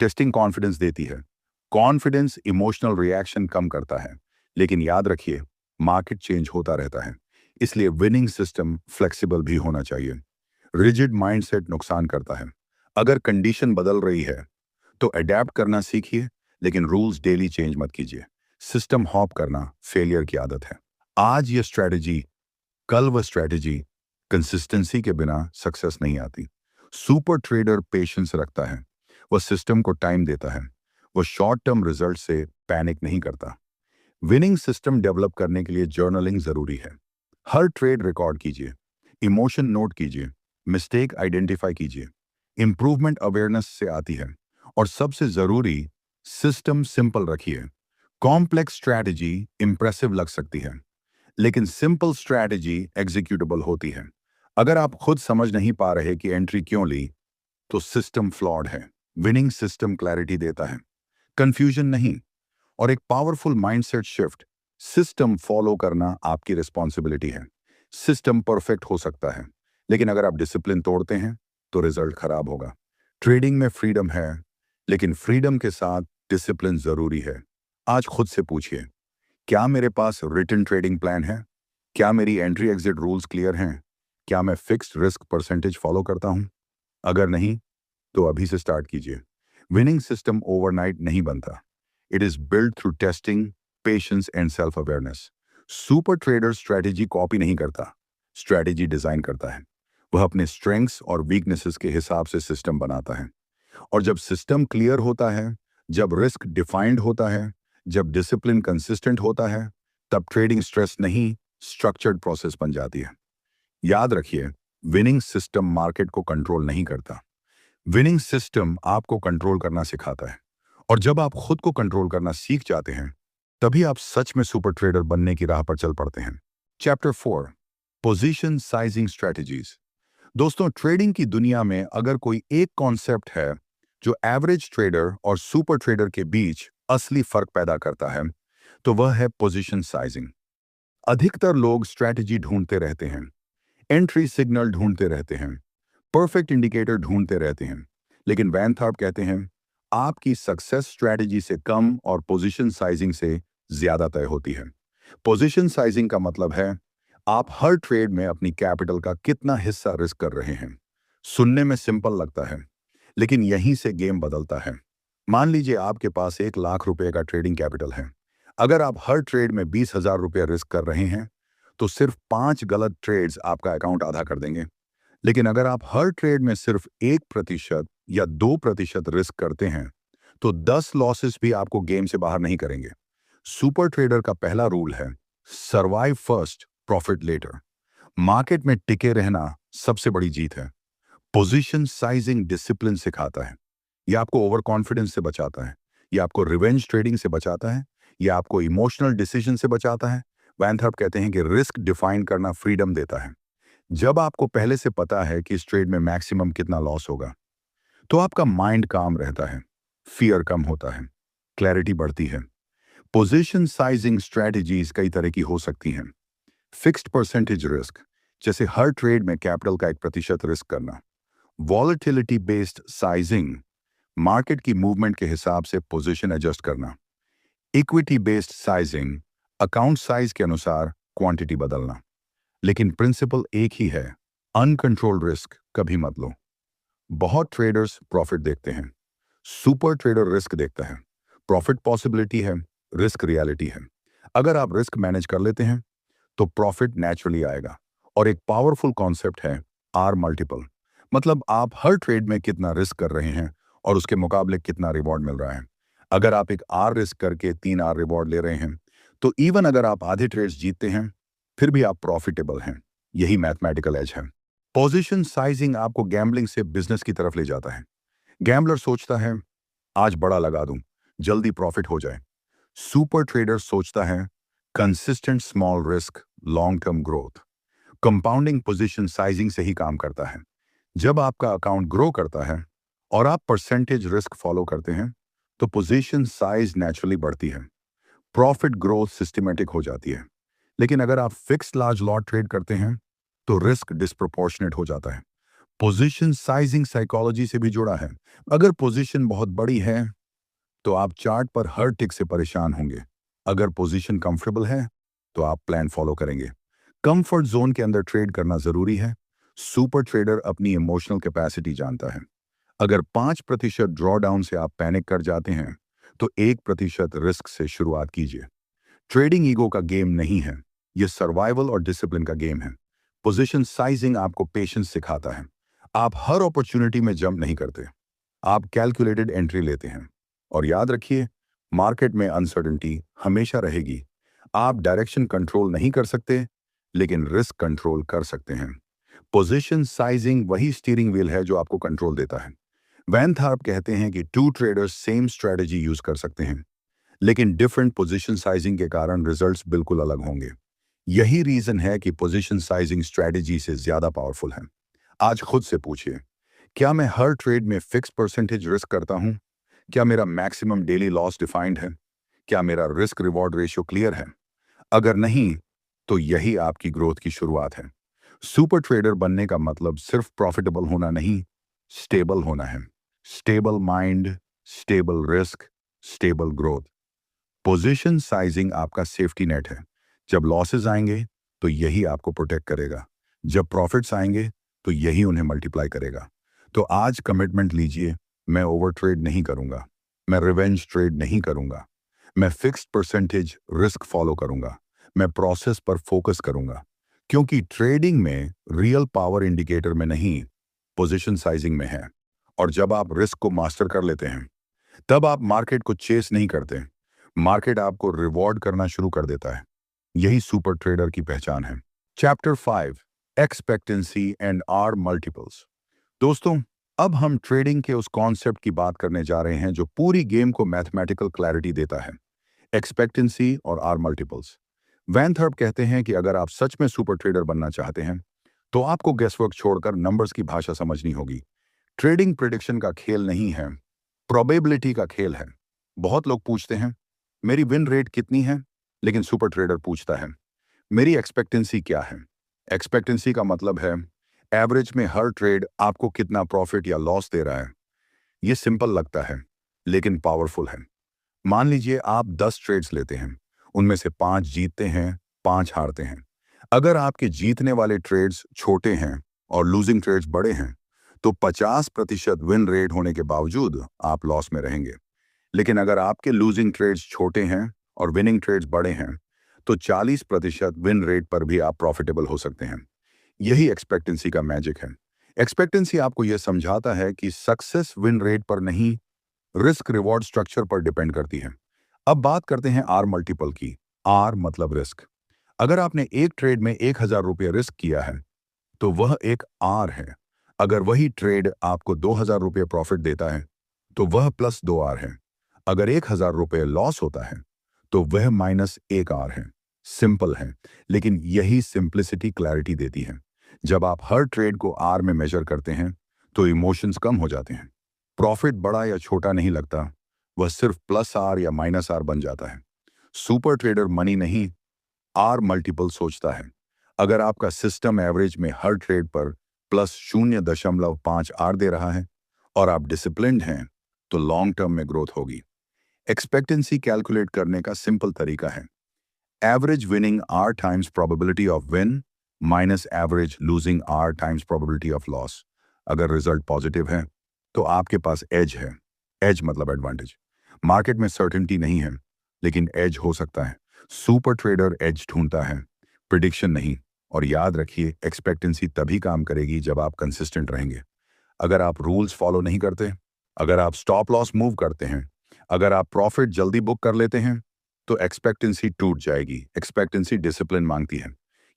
टेस्टिंग कॉन्फिडेंस देती है। कॉन्फिडेंस इमोशनल रिएक्शन कम करता है। लेकिन याद रखिए, मार्केट चेंज होता रहता है, इसलिए विनिंग सिस्टम फ्लेक्सिबल भी होना चाहिए। रिजिड माइंडसेट नुकसान करता है। अगर कंडीशन बदल रही है, तो अडेप्ट करना सीखिए, लेकिन रूल्स डेली चेंज मत कीजिए। सिस्टम हॉप करना फेलियर की आदत है। आज ये स्ट्रेटजी, कल वह स्ट्रेटजी। कंसिस्टेंसी के बिना सक्सेस नहीं आती। सुपर ट्रेडर पेशेंस रखता है, वह सिस्टम को टाइम देता है, वह शॉर्ट टर्म रिजल्ट से पैनिक नहीं करता। विनिंग सिस्टम डेवलप करने के लिए जर्नलिंग जरूरी है। हर ट्रेड रिकॉर्ड कीजिए, इमोशन नोट कीजिए, मिस्टेक आइडेंटिफाई कीजिए। इंप्रूवमेंट अवेयरनेस से आती है। और सबसे जरूरी, सिस्टम सिंपल रखिए। कॉम्प्लेक्स स्ट्रैटेजी इंप्रेसिव लग सकती है, लेकिन सिंपल स्ट्रैटेजी एग्जीक्यूटेबल होती है। अगर आप खुद समझ नहीं पा रहे कि एंट्री क्यों ली, तो सिस्टम फ्लॉड है। विनिंग सिस्टम क्लैरिटी देता है, कंफ्यूजन नहीं। और एक powerful mindset shift. System follow करना आपकी रिस्पॉन्सिबिलिटी है। सिस्टम परफेक्ट हो सकता है, लेकिन अगर आप डिसिप्लिन तोड़ते हैं, तो रिजल्ट खराब होगा। ट्रेडिंग में फ्रीडम है, लेकिन फ्रीडम के साथ डिसिप्लिन जरूरी है। आज खुद से पूछिए, क्या मेरे पास रिटन ट्रेडिंग प्लान है? क्या मेरी एंट्री एग्जिट रूल्स क्लियर हैं? क्या मैं फिक्स्ड रिस्क परसेंटेज फॉलो करता हूं? अगर नहीं, तो अभी से स्टार्ट कीजिए। विनिंग सिस्टम ओवरनाइट नहीं बनता। It is build through testing, patience and self awareness. Super trader strategy copy नहीं करता, स्ट्रेटेजी डिजाइन करता है। वह अपने स्ट्रेंथ्स और वीकनेसेस के हिसाब से सिस्टम बनाता है। और जब सिस्टम क्लियर होता है, जब रिस्क डिफाइंड होता है, जब डिसिप्लिन कंसिस्टेंट होता है, तब ट्रेडिंग स्ट्रेस नहीं, स्ट्रक्चर्ड प्रोसेस बन जाती है। याद रखिए, विनिंग सिस्टम मार्केट को कंट्रोल नहीं करता। विनिंग सिस्टम आपको कंट्रोल करना सिखाता है। और जब आप खुद को कंट्रोल करना सीख जाते हैं, तभी आप सच में सुपर ट्रेडर बनने की राह पर चल पड़ते हैं। Chapter 4, position sizing strategies. दोस्तों, ट्रेडिंग की दुनिया में अगर कोई एक कॉन्सेप्ट है जो एवरेज ट्रेडर और सुपर ट्रेडर के बीच असली फर्क पैदा करता है, तो वह है पोजीशन साइजिंग। अधिकतर लोग स्ट्रेटजी ढूंढते रहते हैं, एंट्री सिग्नल ढूंढते रहते हैं, परफेक्ट इंडिकेटर ढूंढते रहते हैं, लेकिन वैन थार्प कहते हैं आपकी सक्सेस स्ट्रेटजी से कम और पोजीशन साइजिंग से ज्यादा तय होती है। पोजीशन साइजिंग का मतलब है आप हर ट्रेड में अपनी कैपिटल का कितना हिस्सा रिस्क कर रहे हैं। सुनने में सिंपल लगता है, लेकिन यहीं से गेम बदलता है। मान लीजिए आपके पास 1 लाख रुपए का ट्रेडिंग कैपिटल है। अगर आप हर ट्रेड में 20,000 रुपये रिस्क कर रहे हैं, तो सिर्फ 5 गलत ट्रेड्स आपका अकाउंट आधा कर देंगे। लेकिन अगर आप हर ट्रेड में सिर्फ 1% या 2% रिस्क करते हैं, तो 10 लॉसेस भी आपको गेम से बाहर नहीं करेंगे। सुपर ट्रेडर का पहला रूल है survive first, profit later. Market में टिके रहना सबसे बड़ी जीत है। पोजीशन साइजिंग डिसिप्लिन सिखाता है। यह आपको ओवर कॉन्फिडेंस से बचाता है, यह आपको रिवेंज ट्रेडिंग से बचाता है, यह आपको इमोशनल डिसीजन से बचाता है। वैन थॉर्प कहते हैं कि रिस्क डिफाइन करना फ्रीडम देता है। जब आपको पहले से पता है कि इस ट्रेड में मैक्सिमम कितना लॉस होगा, तो आपका माइंड काम रहता है, फियर कम होता है, क्लैरिटी बढ़ती है। पोजीशन साइजिंग स्ट्रेटजीज कई तरह की हो सकती हैं। फिक्स्ड परसेंटेज रिस्क, जैसे हर ट्रेड में कैपिटल का 1% रिस्क करना। वॉलेटिलिटी बेस्ड साइजिंग, मार्केट की मूवमेंट के हिसाब से पोजीशन एडजस्ट करना। Equity based sizing, account size के अनुसार क्वांटिटी बदलना। लेकिन प्रिंसिपल एक ही है, अनकंट्रोल्ड रिस्क कभी मत लो। बहुत ट्रेडर्स प्रॉफिट देखते हैं, सुपर ट्रेडर रिस्क देखता है। प्रॉफिट पॉसिबिलिटी है, रिस्क रियलिटी है। अगर आप रिस्क मैनेज कर लेते हैं, तो प्रॉफिट नेचुरली आएगा। और एक पावरफुल कॉन्सेप्ट है आर मल्टीपल, मतलब आप हर ट्रेड में कितना रिस्क कर रहे हैं और उसके मुकाबले कितना रिवॉर्ड मिल रहा है। अगर आप एक आर रिस्क करके 3 आर रिवॉर्ड ले रहे हैं, तो इवन अगर आप आधे ट्रेड्स जीतते हैं, फिर भी आप प्रॉफिटेबल हैं। यही मैथमेटिकल एज है। पोजीशन साइजिंग आपको गैम्बलिंग से बिजनेस की तरफ ले जाता है। गैम्बलर सोचता है आज बड़ा लगा दूं, जल्दी प्रॉफिट हो जाए। सुपर ट्रेडर सोचता है consistent small risk, long term growth. Compounding position sizing से ही काम करता है। जब आपका अकाउंट ग्रो करता है और आप परसेंटेज रिस्क फॉलो करते हैं, तो पोजीशन साइज नेचुरली बढ़ती है, प्रॉफिट ग्रोथ सिस्टमेटिक हो जाती है। लेकिन अगर आप फिक्स्ड लार्ज लॉट ट्रेड करते हैं, तो रिस्क डिस्प्रोपोर्शनेट हो जाता है। पोजीशन साइजिंग साइकोलॉजी से भी जुड़ा है। अगर पोजीशन बहुत बड़ी है, तो आप चार्ट पर हर टिक से परेशान होंगे। अगर पोजीशन कंफर्टेबल है, तो आप प्लान फॉलो करेंगे। कंफर्ट जोन के अंदर ट्रेड करना जरूरी है। सुपर ट्रेडर अपनी इमोशनल कैपेसिटी जानता है। अगर 5% ड्रॉडाउन से आप पैनिक कर जाते हैं, तो 1% रिस्क से शुरुआत कीजिए। ट्रेडिंग ईगो का गेम नहीं है, यह सर्वाइवल और डिसिप्लिन का गेम है। पोजीशन साइजिंग आपको पेशेंस सिखाता है। आप हर अपॉर्चुनिटी में जंप नहीं करते, आप कैलकुलेटेड एंट्री लेते हैं। और याद रखिए, मार्केट में अनसर्टेनिटी हमेशा रहेगी। आप डायरेक्शन कंट्रोल नहीं कर सकते, लेकिन रिस्क कंट्रोल कर सकते हैं। पोजीशन साइजिंग वही स्टीयरिंग व्हील है जो आपको कंट्रोल देता है। वैन थार्प कहते हैं कि 2 ट्रेडर्स सेम स्ट्रेटजी यूज कर सकते हैं, लेकिन डिफरेंट पोजीशन साइजिंग के कारण रिजल्ट्स बिल्कुल अलग होंगे। यही रीजन है कि पोजीशन साइजिंग स्ट्रेटजी से ज्यादा पावरफुल है। आज खुद से पूछिए, क्या मैं हर ट्रेड में फिक्स परसेंटेज रिस्क करता हूं? क्या मेरा मैक्सिमम डेली लॉस डिफाइंड है? क्या मेरा रिस्क रिवॉर्ड रेशियो क्लियर है? अगर नहीं, तो यही आपकी ग्रोथ की शुरुआत है। सुपर ट्रेडर बनने का मतलब सिर्फ प्रॉफिटेबल होना नहीं, स्टेबल होना है। Stable mind, stable risk, stable growth. Position sizing आपका सेफ्टी नेट है। जब लॉसेस आएंगे, तो यही आपको प्रोटेक्ट करेगा। जब प्रॉफिट्स आएंगे तो यही उन्हें मल्टीप्लाई करेगा। तो आज कमिटमेंट लीजिए, मैं ओवर ट्रेड नहीं करूंगा, मैं रिवेंज ट्रेड नहीं करूंगा, मैं फिक्स्ड परसेंटेज रिस्क फॉलो करूंगा, मैं प्रोसेस पर फोकस करूंगा। क्योंकि ट्रेडिंग में रियल पावर इंडिकेटर में नहीं, पोजीशन साइजिंग में है। और जब आप रिस्क को मास्टर कर लेते हैं, तब आप मार्केट को चेस नहीं करते, मार्केट आपको रिवॉर्ड करना शुरू कर देता है। यही सुपर ट्रेडर की पहचान है। Chapter 5, expectancy and R multiples. दोस्तों, अब हम ट्रेडिंग के उस कॉन्सेप्ट की बात करने जा रहे हैं जो पूरी गेम को मैथमेटिकल क्लैरिटी देता है, एक्सपेक्टेंसी और आर मल्टीपल्स। वैन थर्प कहते हैं कि अगर आप सच में सुपर ट्रेडर बनना चाहते हैं तो आपको गेसवर्क छोड़कर नंबर्स की भाषा समझनी होगी। ट्रेडिंग प्रिडिक्शन का खेल नहीं है, प्रोबेबिलिटी का खेल है। बहुत लोग पूछते हैं मेरी विन रेट कितनी है, लेकिन सुपर ट्रेडर पूछता है मेरी एक्सपेक्टेंसी क्या है। एक्सपेक्टेंसी का मतलब है एवरेज में हर ट्रेड आपको कितना प्रॉफिट या लॉस दे रहा है। ये सिंपल लगता है लेकिन पावरफुल है। मान लीजिए आप 10 ट्रेड्स लेते हैं, उनमें से 5 जीतते हैं, 5 हारते हैं। अगर आपके जीतने वाले ट्रेड्स छोटे हैं और लूजिंग ट्रेड्स बड़े हैं तो 50% विन रेट होने के बावजूद आप लॉस में रहेंगे। लेकिन अगर आपके लूजिंग ट्रेड्स छोटे हैं और विनिंग ट्रेड्स बड़े हैं तो 40% विन रेट पर भी आप प्रॉफिटेबल हो सकते हैं। यही एक्सपेक्टेंसी का मैजिक है। एक्सपेक्टेंसी आपको यह समझाता है कि सक्सेस विन रेट पर नहीं, रिस्क रिवॉर्ड स्ट्रक्चर पर डिपेंड करती है। अब बात करते हैं आर मल्टीपल की। आर मतलब रिस्क। अगर आपने एक ट्रेड में 1000 रुपये रिस्क किया है तो वह एक आर है। अगर वही ट्रेड आपको 2000 रुपये प्रॉफिट देता है तो वह +2 आर है। अगर 1000 रुपये लॉस होता है तो वह -1 आर है। सिंपल है, लेकिन यही सिंप्लिसिटी क्लैरिटी देती है। जब आप हर ट्रेड को आर में मेजर करते हैं तो इमोशंस कम हो जाते हैं। प्रॉफिट बड़ा या छोटा नहीं लगता, वह सिर्फ +R या -R बन जाता है। सुपर ट्रेडर मनी नहीं, आर मल्टीपल सोचता है। अगर आपका सिस्टम एवरेज में हर ट्रेड पर +0.5 R दे रहा है और आप डिसिप्लिन्ड हैं तो लॉन्ग टर्म में ग्रोथ होगी। एक्सपेक्टेंसी कैलकुलेट करने का सिंपल तरीका है average winning R times probability of win minus average losing R times probability of loss. अगर रिजल्ट पॉजिटिव है तो आपके पास एज है। एज मतलब एडवांटेज। मार्केट में सर्टेनिटी नहीं है, लेकिन एज हो सकता है। सुपर ट्रेडर एज ढूंढता है, प्रिडिक्शन नहीं। और याद रखिए, एक्सपेक्टेंसी तभी काम करेगी जब आप कंसिस्टेंट रहेंगे। अगर आप रूल्स फॉलो नहीं करते, अगर आप स्टॉप लॉस मूव करते हैं, अगर आप प्रॉफिट जल्दी बुक कर लेते हैं तो एक्सपेक्टेंसी टूट जाएगी। एक्सपेक्टेंसी डिसिप्लिन मांगती है,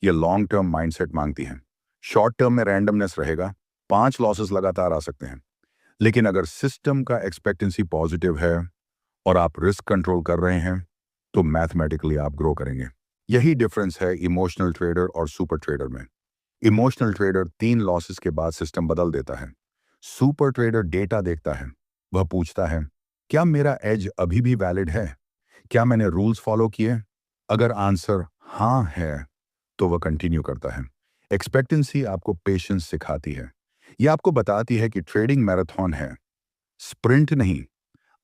ये लॉन्ग टर्म माइंडसेट मांगती है। शॉर्ट टर्म में रैंडमनेस रहेगा, 5 लॉसेस लगातार आ सकते हैं। लेकिन अगर सिस्टम का एक्सपेक्टेंसी पॉजिटिव है और आप रिस्क कंट्रोल कर रहे हैं तो मैथमेटिकली आप ग्रो करेंगे। यही डिफरेंस है इमोशनल ट्रेडर और सुपर ट्रेडर में। इमोशनल ट्रेडर 3 लॉसेस के बाद सिस्टम बदल देता है। सुपर ट्रेडर डेटा देखता है। वह पूछता है क्या मेरा एज अभी भी वैलिड है, क्या मैंने रूल्स फॉलो किए। अगर आंसर हाँ है तो वह कंटिन्यू करता है। एक्सपेक्टेंसी आपको पेशेंस सिखाती है। यह आपको बताती है कि ट्रेडिंग मैराथन है, स्प्रिंट नहीं।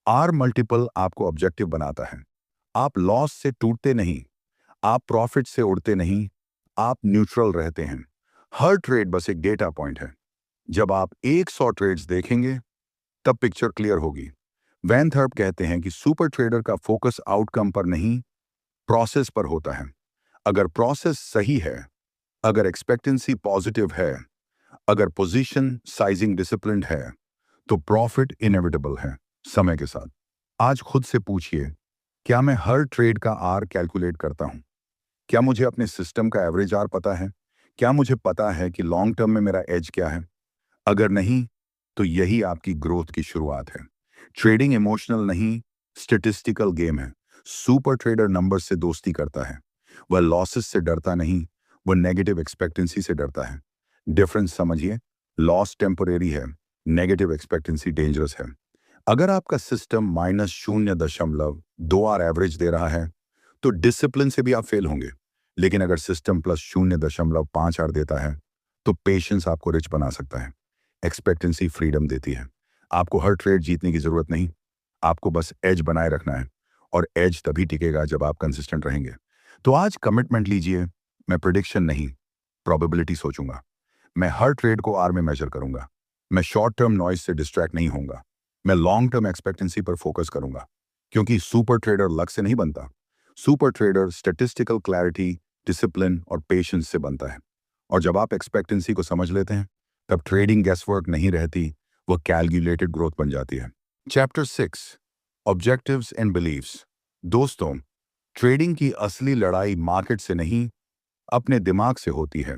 आर मल्टीपल आपको ऑब्जेक्टिव बनाता है। आप लॉस से टूटते नहीं, आप प्रॉफिट से उड़ते नहीं, आप न्यूट्रल रहते हैं। हर ट्रेड बस एक डेटा पॉइंट है। जब आप 100 ट्रेड्स देखेंगे तब पिक्चर क्लियर होगी। वैन थर्प कहते हैं कि सुपर ट्रेडर का फोकस आउटकम पर नहीं, प्रोसेस पर होता है। अगर प्रोसेस सही है, अगर एक्सपेक्टेंसी पॉजिटिव है, अगर पोजीशन साइजिंग डिसिप्लिन्ड है तो प्रॉफिट इनएविटेबल है समय के साथ। आज खुद से पूछिए, क्या मैं हर ट्रेड का आर कैलकुलेट करता हूं? क्या मुझे अपने सिस्टम का एवरेज आर पता है? क्या मुझे पता है कि लॉन्ग टर्म में मेरा एज क्या है? अगर नहीं, तो यही आपकी ग्रोथ की शुरुआत है। ट्रेडिंग इमोशनल नहीं, स्टैटिस्टिकल गेम है। सुपर ट्रेडर नंबर से दोस्ती करता है। वह लॉसेस से डरता नहीं, वह नेगेटिव एक्सपेक्टेंसी से डरता है। डिफरेंस समझिए, लॉस टेम्परेरी है, नेगेटिव एक्सपेक्टेंसी डेंजरस है। अगर आपका सिस्टम -0.2 R एवरेज दे रहा है तो डिसिप्लिन से भी आप फेल होंगे। लेकिन अगर सिस्टम +0.5 R देता है तो पेशेंस आपको रिच बना सकता है। एक्सपेक्टेंसी फ्रीडम देती है। आपको हर ट्रेड जीतने की जरूरत नहीं, आपको बस एज बनाए रखना है। और एज तभी टिकेगा जब आप कंसिस्टेंट रहेंगे। तो आज कमिटमेंट लीजिए, मैं प्रिडिक्शन नहीं, प्रोबेबिलिटी सोचूंगा। मैं हर ट्रेड को आर में मेजर करूंगा। मैं शॉर्ट टर्म नॉइज से डिस्ट्रैक्ट नहीं होऊंगा। मैं लॉन्ग टर्म एक्सपेक्टेंसी पर फोकस करूंगा। क्योंकि सुपर ट्रेडर लक से नहीं बनता। Super trader statistical clarity, discipline और पेशेंस से बनता है। और जब आप एक्सपेक्टेंसी को समझ लेते हैं, तब ट्रेडिंग गैसवर्क नहीं रहती, वो कैलकुलेटेड ग्रोथ बन जाती है। Chapter 6, objectives and beliefs. दोस्तों, ट्रेडिंग की असली लड़ाई मार्केट से नहीं, अपने दिमाग से होती है।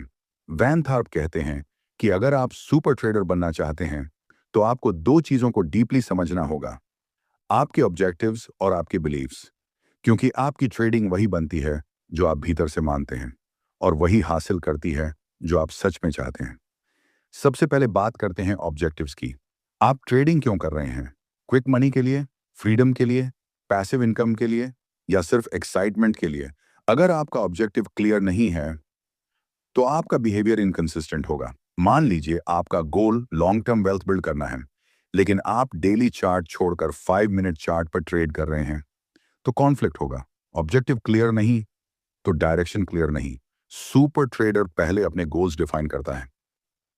वैन थार्प कहते हैं कि अगर आप सुपर ट्रेडर बनना चाहते हैं, तो आपको दो चीजों को डीपली समझना होगा, आपके ऑब्जेक्टिव्स और आपके बिलीव्स। क्योंकि आपकी ट्रेडिंग वही बनती है जो आप भीतर से मानते हैं, और वही हासिल करती है जो आप सच में चाहते हैं। सबसे पहले बात करते हैं ऑब्जेक्टिव्स की। आप ट्रेडिंग क्यों कर रहे हैं? क्विक मनी के लिए, फ्रीडम के लिए, पैसिव इनकम के लिए, या सिर्फ एक्साइटमेंट के लिए? अगर आपका ऑब्जेक्टिव क्लियर नहीं है, तो आपका बिहेवियर इनकंसिस्टेंट होगा। मान लीजिए आपका गोल लॉन्ग टर्म वेल्थ बिल्ड करना है, लेकिन आप डेली चार्ट छोड़कर 5 मिनट चार्ट पर ट्रेड कर रहे हैं, तो कॉन्फ्लिक्ट होगा। ऑब्जेक्टिव क्लियर नहीं, तो डायरेक्शन क्लियर नहीं। सुपर ट्रेडर पहले अपने गोल्स डिफाइन करता है।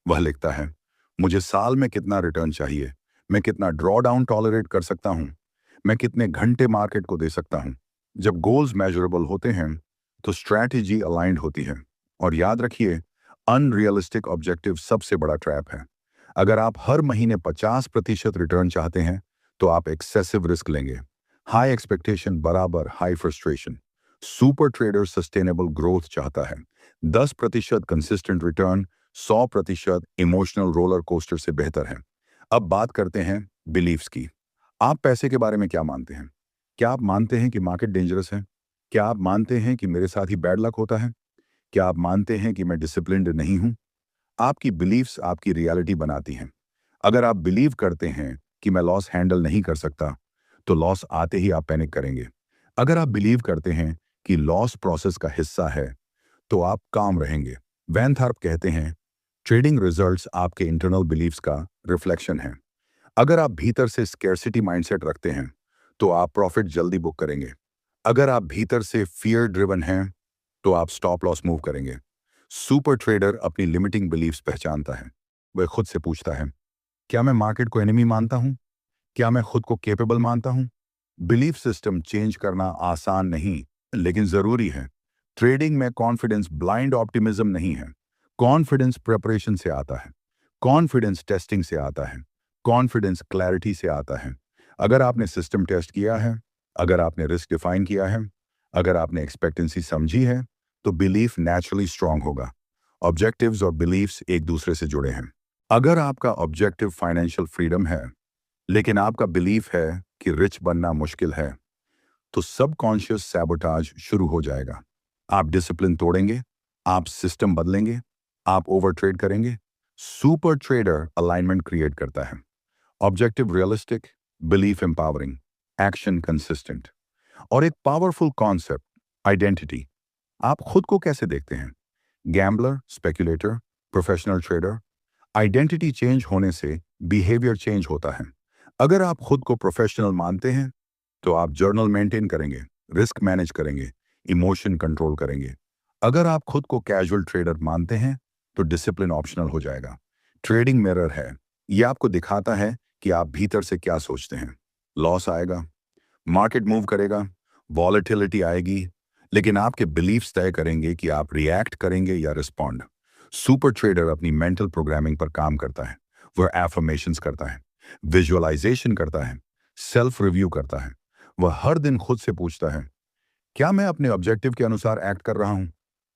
वह लिखता है, मुझे साल में कितना रिटर्न चाहिए, मैं कितना ड्रॉ डाउन टॉलरेट कर सकता हूं, मैं कितने घंटे मार्केट को दे सकता हूं। जब गोल्स मेजरेबल होते हैं, तो स्ट्रैटेजी अलाइंड होती है। और याद रखिए, अनरियलिस्टिक ऑब्जेक्टिव सबसे बड़ा ट्रैप है। अगर आप हर महीने 50% रिटर्न चाहते हैं, तो आप एक्सेसिव रिस्क लेंगे। हाई एक्सपेक्टेशन बराबर high frustration. Super trader sustainable growth चाहता है। 10% consistent return 100% emotional roller coaster से बेहतर है। अब बात करते हैं बिलीव्स की। आप पैसे के बारे में क्या मानते हैं? क्या आप मानते हैं कि मार्केट डेंजरस है? क्या आप मानते हैं कि मेरे साथ ही बैड लक होता है? क्या आप मानते हैं कि मैं डिसिप्लिन्ड नहीं हूं? आपकी बिलीव्स आपकी रियलिटी बनाती हैं। अगर आप बिलीव करते हैं कि मैं लॉस हैंडल नहीं कर सकता, तो लॉस आते ही आप पैनिक करेंगे। अगर आप बिलीव करते हैं कि लॉस प्रोसेस का हिस्सा है, तो आप काम रहेंगे। वैन थार्प कहते हैं, ट्रेडिंग रिजल्ट्स आपके इंटरनल बिलीव्स का रिफ्लेक्शन है। अगर आप भीतर से स्कैर्सिटी माइंडसेट रखते हैं, तो आप प्रॉफिट जल्दी बुक करेंगे। अगर आप भीतर से फियर ड्रिवन हैं, तो आप स्टॉप लॉस मूव करेंगे। सुपर ट्रेडर अपनी लिमिटिंग बिलीव्स पहचानता है। वह खुद से पूछता है, क्या मैं मार्केट को एनिमी मानता हूं? क्या मैं खुद को केपेबल मानता हूं? बिलीफ सिस्टम चेंज करना आसान नहीं, लेकिन जरूरी है। ट्रेडिंग में कॉन्फिडेंस ब्लाइंड ऑप्टिमिज्म नहीं है। कॉन्फिडेंस प्रिपरेशन से आता है। कॉन्फिडेंस टेस्टिंग से आता है। कॉन्फिडेंस क्लैरिटी से आता है। अगर आपने सिस्टम टेस्ट किया है, अगर आपने रिस्क डिफाइन किया है, अगर आपने एक्सपेक्टेंसी समझी है, तो बिलीफ नेचुरली स्ट्रांग होगा। ऑब्जेक्टिव्स और बिलीफ्स एक दूसरे से जुड़े हैं। अगर आपका ऑब्जेक्टिव फाइनेंशियल फ्रीडम है, लेकिन आपका बिलीफ है कि रिच बनना मुश्किल है, तो सबकॉन्शियस सैबोटाज शुरू हो जाएगा। आप डिसिप्लिन तोड़ेंगे, आप सिस्टम बदलेंगे, आप ओवर ट्रेड करेंगे। सुपर ट्रेडर अलाइनमेंट क्रिएट करता है। Objective realistic, belief empowering, action consistent. और एक पावरफुल कॉन्सेप्ट, आइडेंटिटी। आप खुद को कैसे देखते हैं? Gambler, speculator, professional trader? Identity change होने से बिहेवियर चेंज होता है। अगर आप खुद को प्रोफेशनल मानते हैं, तो आप जर्नल मेंटेन करेंगे, रिस्क मैनेज करेंगे, इमोशन कंट्रोल करेंगे। अगर आप खुद को कैजुअल ट्रेडर मानते हैं, तो डिसिप्लिन ऑप्शनल हो जाएगा। ट्रेडिंग मिरर है। यह आपको दिखाता है कि आप भीतर से क्या सोचते हैं। लॉस आएगा, मार्केट मूव करेगा, वॉलेटिलिटी आएगी, लेकिन आपके बिलीफ्स तय करेंगे कि आप रिएक्ट करेंगे या रिस्पॉन्ड। सुपर ट्रेडर अपनी मेंटल प्रोग्रामिंग पर काम करता है। वह एफर्मेशंस करता है, विजुअलाइजेशन करता है, सेल्फ रिव्यू करता है। वह हर दिन खुद से पूछता है, क्या मैं अपने ऑब्जेक्टिव के अनुसार एक्ट कर रहा हूं?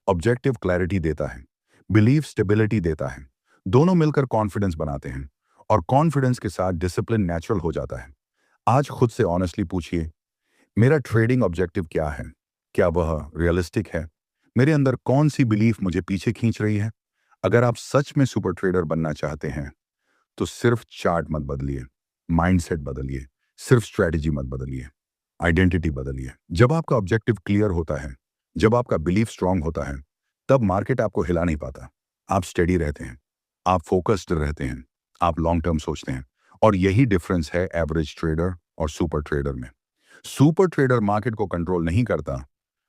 ऑब्जेक्टिव क्लैरिटी देता है, बिलीफ स्टेबिलिटी देता है। दोनों मिलकर कॉन्फिडेंस बनाते हैं, और कॉन्फिडेंस के साथ डिसिप्लिन नेचुरल हो जाता है। आज खुद से ऑनेस्टली पूछिए, मेरा ट्रेडिंग ऑब्जेक्टिव क्या है? क्या वह रियलिस्टिक है? मेरे अंदर कौन सी बिलीफ मुझे पीछे खींच रही है? अगर आप सच में सुपर ट्रेडर बनना चाहते हैं, तो सिर्फ चार्ट मत बदलिए, माइंडसेट बदलिए। सिर्फ स्ट्रेटजी मत बदलिए, आइडेंटिटी बदलिए। जब आपका ऑब्जेक्टिव क्लियर होता है, जब आपका बिलीफ स्ट्रांग होता है, तब मार्केट आपको हिला नहीं पाता। आप स्टेडी रहते हैं, आप फोकस्ड रहते हैं, आप लॉन्ग टर्म सोचते हैं। और यही डिफरेंस है एवरेज ट्रेडर और सुपर ट्रेडर में। सुपर ट्रेडर मार्केट को कंट्रोल नहीं करता,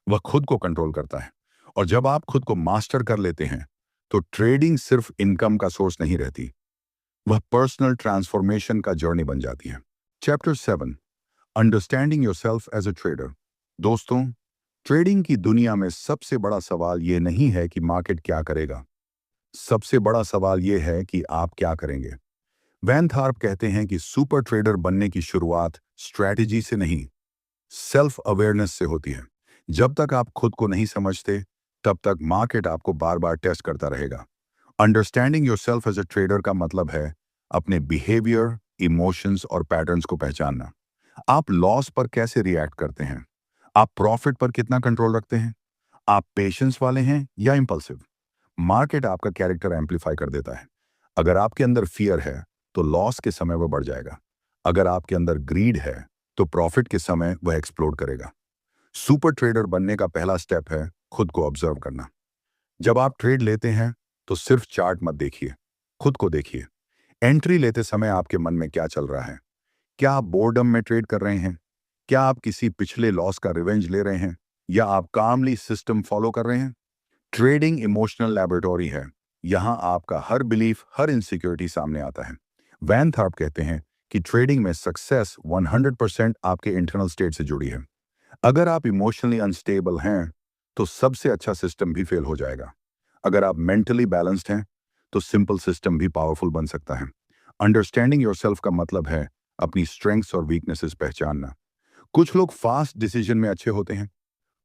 वह खुद को कंट्रोल करता है। और जब आप खुद को मास्टर कर लेते हैं, तो ट्रेडिंग सिर्फ इनकम का सोर्स नहीं रहती, वह पर्सनल ट्रांसफॉर्मेशन का जर्नी बन जाती है। Chapter 7, understanding yourself as a trader. दोस्तों, ट्रेडिंग की दुनिया में सबसे बड़ा सवाल यह नहीं है कि मार्केट क्या करेगा, सबसे बड़ा सवाल यह है कि आप क्या करेंगे। वैन थार्प कहते हैं कि सुपर ट्रेडर बनने की शुरुआत स्ट्रैटेजी से नहीं, सेल्फ अवेयरनेस से होती है। जब तक आप खुद को नहीं समझते, तब तक मार्केट आपको बार बार टेस्ट करता रहेगा। Understanding yourself as a trader का मतलब है अपने बिहेवियर, इमोशंस और पैटर्न्स को पहचानना। आप लॉस पर कैसे रिएक्ट करते हैं? आप प्रॉफिट पर कितना कंट्रोल रखते हैं? आप पेशेंस वाले हैं या इंपल्सिव? मार्केट आपका कैरेक्टर एम्पलीफाई कर देता है। अगर आपके अंदर फियर है, तो लॉस के समय वह बढ़ जाएगा। अगर आपके अंदर ग्रीड है, तो प्रॉफिट के समय वह एक्सप्लोड करेगा। सुपर ट्रेडर बनने का पहला स्टेप है खुद को ऑब्जर्व करना। जब आप ट्रेड लेते हैं, तो सिर्फ चार्ट मत देखिए, खुद को देखिए। एंट्री लेते समय आपके मन में क्या चल रहा है? क्या आप बोर्डम में ट्रेड कर रहे हैं? क्या आप किसी पिछले लॉस का रिवेंज ले रहे हैं? या आप कामली सिस्टम फॉलो कर रहे हैं? ट्रेडिंग इमोशनल लैबोरेटरी है। यहां आपका हर बिलीफ, हर इनसिक्योरिटी सामने आता है। वैन थार्प कहते हैं कि ट्रेडिंग में सक्सेस 100% आपके इंटरनल स्टेट से जुड़ी है। अगर आप इमोशनली अनस्टेबल हैं, तो सबसे अच्छा सिस्टम भी फेल हो जाएगा। अगर आप मेंटली बैलेंस्ड हैं, तो सिंपल सिस्टम भी पावरफुल बन सकता है। अंडरस्टैंडिंग योरसेल्फ का मतलब है अपनी स्ट्रेंथ्स और वीकनेसेस पहचानना। कुछ लोग फास्ट डिसीजन में अच्छे होते हैं,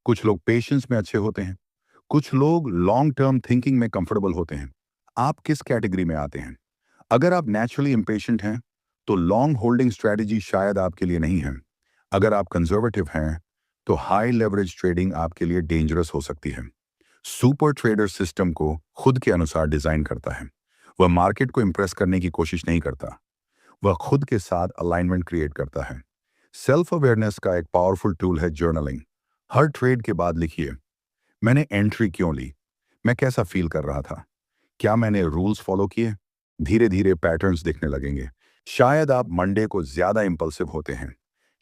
कुछ लोग पेशेंस में अच्छे होते हैं, कुछ लोग लॉन्ग टर्म थिंकिंग में कंफर्टेबल होते हैं। आप किस कैटेगरी में आते हैं? अगर आप नेचुरली इम्पेशेंट हैं, तो लॉन्ग होल्डिंग स्ट्रेटजी शायद आपके लिए नहीं है। अगर आप कंजर्वेटिव हैं, तो हाई लेवरेज ट्रेडिंग आपके लिए डेंजरस हो सकती है। सुपर ट्रेडर सिस्टम को खुद के अनुसार डिजाइन करता है। वह मार्केट को इंप्रेस करने की कोशिश नहीं करता, वह खुद के साथ अलाइनमेंट क्रिएट करता है। सेल्फ अवेयरनेस का एक पावरफुल टूल है जर्नलिंग। हर ट्रेड के बाद लिखिए, मैंने एंट्री क्यों ली? मैं कैसा फील कर रहा था? क्या मैंने रूल्स फॉलो किए? धीरे धीरे पैटर्न्स दिखने लगेंगे। शायद आप मंडे को ज्यादा इंपल्सिव होते हैं,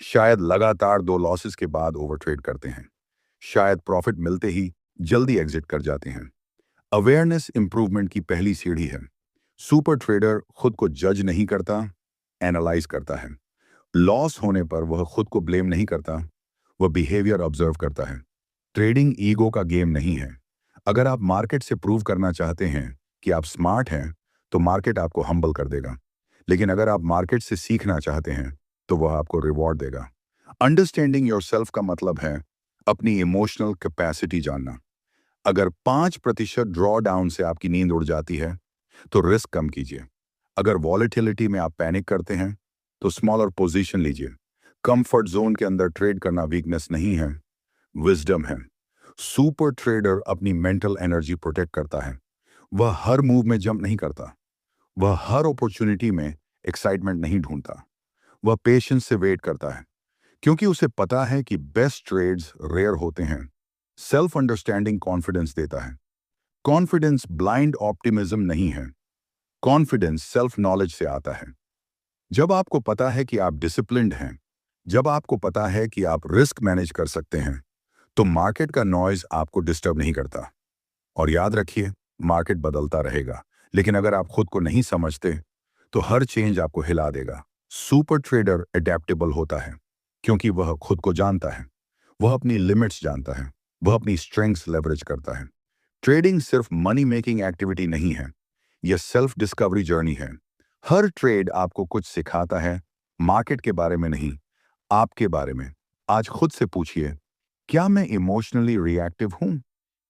शायद लगातार 2 लॉसेस के बाद ओवर ट्रेड करते हैं, शायद प्रॉफिट मिलते ही जल्दी एग्जिट कर जाते हैं। अवेयरनेस इंप्रूवमेंट की पहली सीढ़ी है। सुपर ट्रेडर खुद को जज नहीं करता, एनालाइज करता है। लॉस होने पर वह खुद को ब्लेम नहीं करता, वह बिहेवियर ऑब्जर्व करता है। ट्रेडिंग ईगो का गेम नहीं है। अगर आप मार्केट से प्रूव करना चाहते हैं कि आप स्मार्ट हैं, तो मार्केट आपको हम्बल कर देगा। लेकिन अगर आप मार्केट से सीखना चाहते हैं, तो वह आपको रिवॉर्ड देगा। अंडरस्टैंडिंग योरसेल्फ का मतलब है अपनी इमोशनल कैपेसिटी जानना। अगर 5% ड्रॉ डाउन से आपकी नींद उड़ जाती है, तो रिस्क कम कीजिए। अगर वॉलेटिलिटी में आप पैनिक करते हैं, तो स्मॉलर पोजीशन लीजिए। कंफर्ट जोन के अंदर ट्रेड करना वीकनेस नहीं है, विजडम है। सुपर ट्रेडर अपनी मेंटल एनर्जी प्रोटेक्ट करता है। वह हर मूव में जंप नहीं करता, वह हर अपॉर्चुनिटी में एक्साइटमेंट नहीं ढूंढता, वह पेशेंस से वेट करता है, क्योंकि उसे पता है कि बेस्ट ट्रेड्स रेयर होते हैं। सेल्फ अंडरस्टैंडिंग कॉन्फिडेंस देता है। कॉन्फिडेंस ब्लाइंड ऑप्टिमिज्म नहीं है, कॉन्फिडेंस सेल्फ नॉलेज से आता है। जब आपको पता है कि आप डिसिप्लिन्ड हैं, जब आपको पता है कि आप रिस्क मैनेज कर सकते हैं, तो मार्केट का नॉइज आपको डिस्टर्ब नहीं करता। और याद रखिए, मार्केट बदलता रहेगा, लेकिन अगर आप खुद को नहीं समझते, तो हर चेंज आपको हिला देगा। सुपर ट्रेडर अडेप्टेबल होता है, क्योंकि वह खुद को जानता है, वह अपनी लिमिट्स जानता है, वह अपनी स्ट्रेंथ्स लेवरेज करता है। ट्रेडिंग सिर्फ मनी मेकिंग एक्टिविटी नहीं है, यह सेल्फ डिस्कवरी जर्नी है। हर ट्रेड आपको कुछ सिखाता है, मार्केट के बारे में नहीं, आपके बारे में। आज खुद से पूछिए, क्या मैं इमोशनली रिएक्टिव हूं?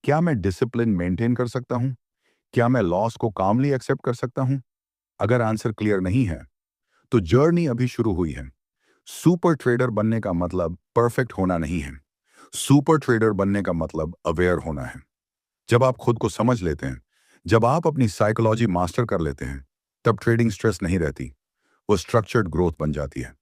क्या मैं डिसिप्लिन मेंटेन कर सकता हूं? क्या मैं लॉस को कामली एक्सेप्ट कर सकता हूं? अगर आंसर क्लियर नहीं है, तो जर्नी अभी शुरू हुई है। सुपर ट्रेडर बनने का मतलब परफेक्ट होना नहीं है, सुपर ट्रेडर बनने का मतलब अवेयर होना है। जब आप खुद को समझ लेते हैं, जब आप अपनी साइकोलॉजी मास्टर कर लेते हैं, तब ट्रेडिंग स्ट्रेस नहीं रहती, वो स्ट्रक्चर्ड ग्रोथ बन जाती है।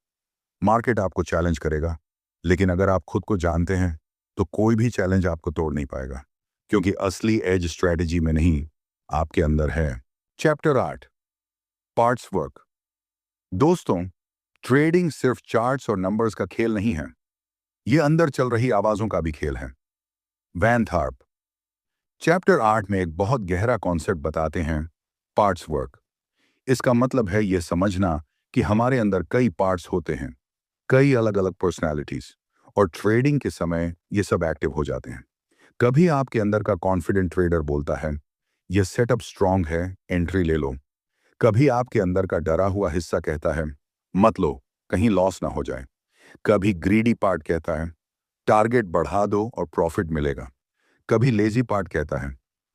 मार्केट आपको चैलेंज करेगा, लेकिन अगर आप खुद को जानते हैं, तो कोई भी चैलेंज आपको तोड़ नहीं पाएगा, क्योंकि असली एज स्ट्रेटजी में नहीं, आपके अंदर है। Chapter 8, parts work. दोस्तों, ट्रेडिंग सिर्फ चार्ट्स और नंबर्स का खेल नहीं है, यह अंदर चल रही आवाजों का भी खेल है। वैन थार्प। चैप्टर 8 में एक बहुत गहरा कॉन्सेप्ट बताते हैं, पार्ट्स वर्क। इसका मतलब है यह समझना कि हमारे अंदर कई पार्ट्स होते हैं, कई अलग अलग पर्सनैलिटीज, और ट्रेडिंग के समय ये सब एक्टिव हो जाते हैं। कभी आपके अंदर का कॉन्फिडेंट ट्रेडर बोलता है, यह सेटअप स्ट्रांग है, एंट्री ले लो। कभी आपके अंदर का डरा हुआ हिस्सा कहता है, मत लो, कहीं लॉस ना हो जाए। कभी ग्रीडी पार्ट कहता है, टारगेट बढ़ा दो और प्रॉफिट मिलेगा। कभी लेजी पार्ट कहता है,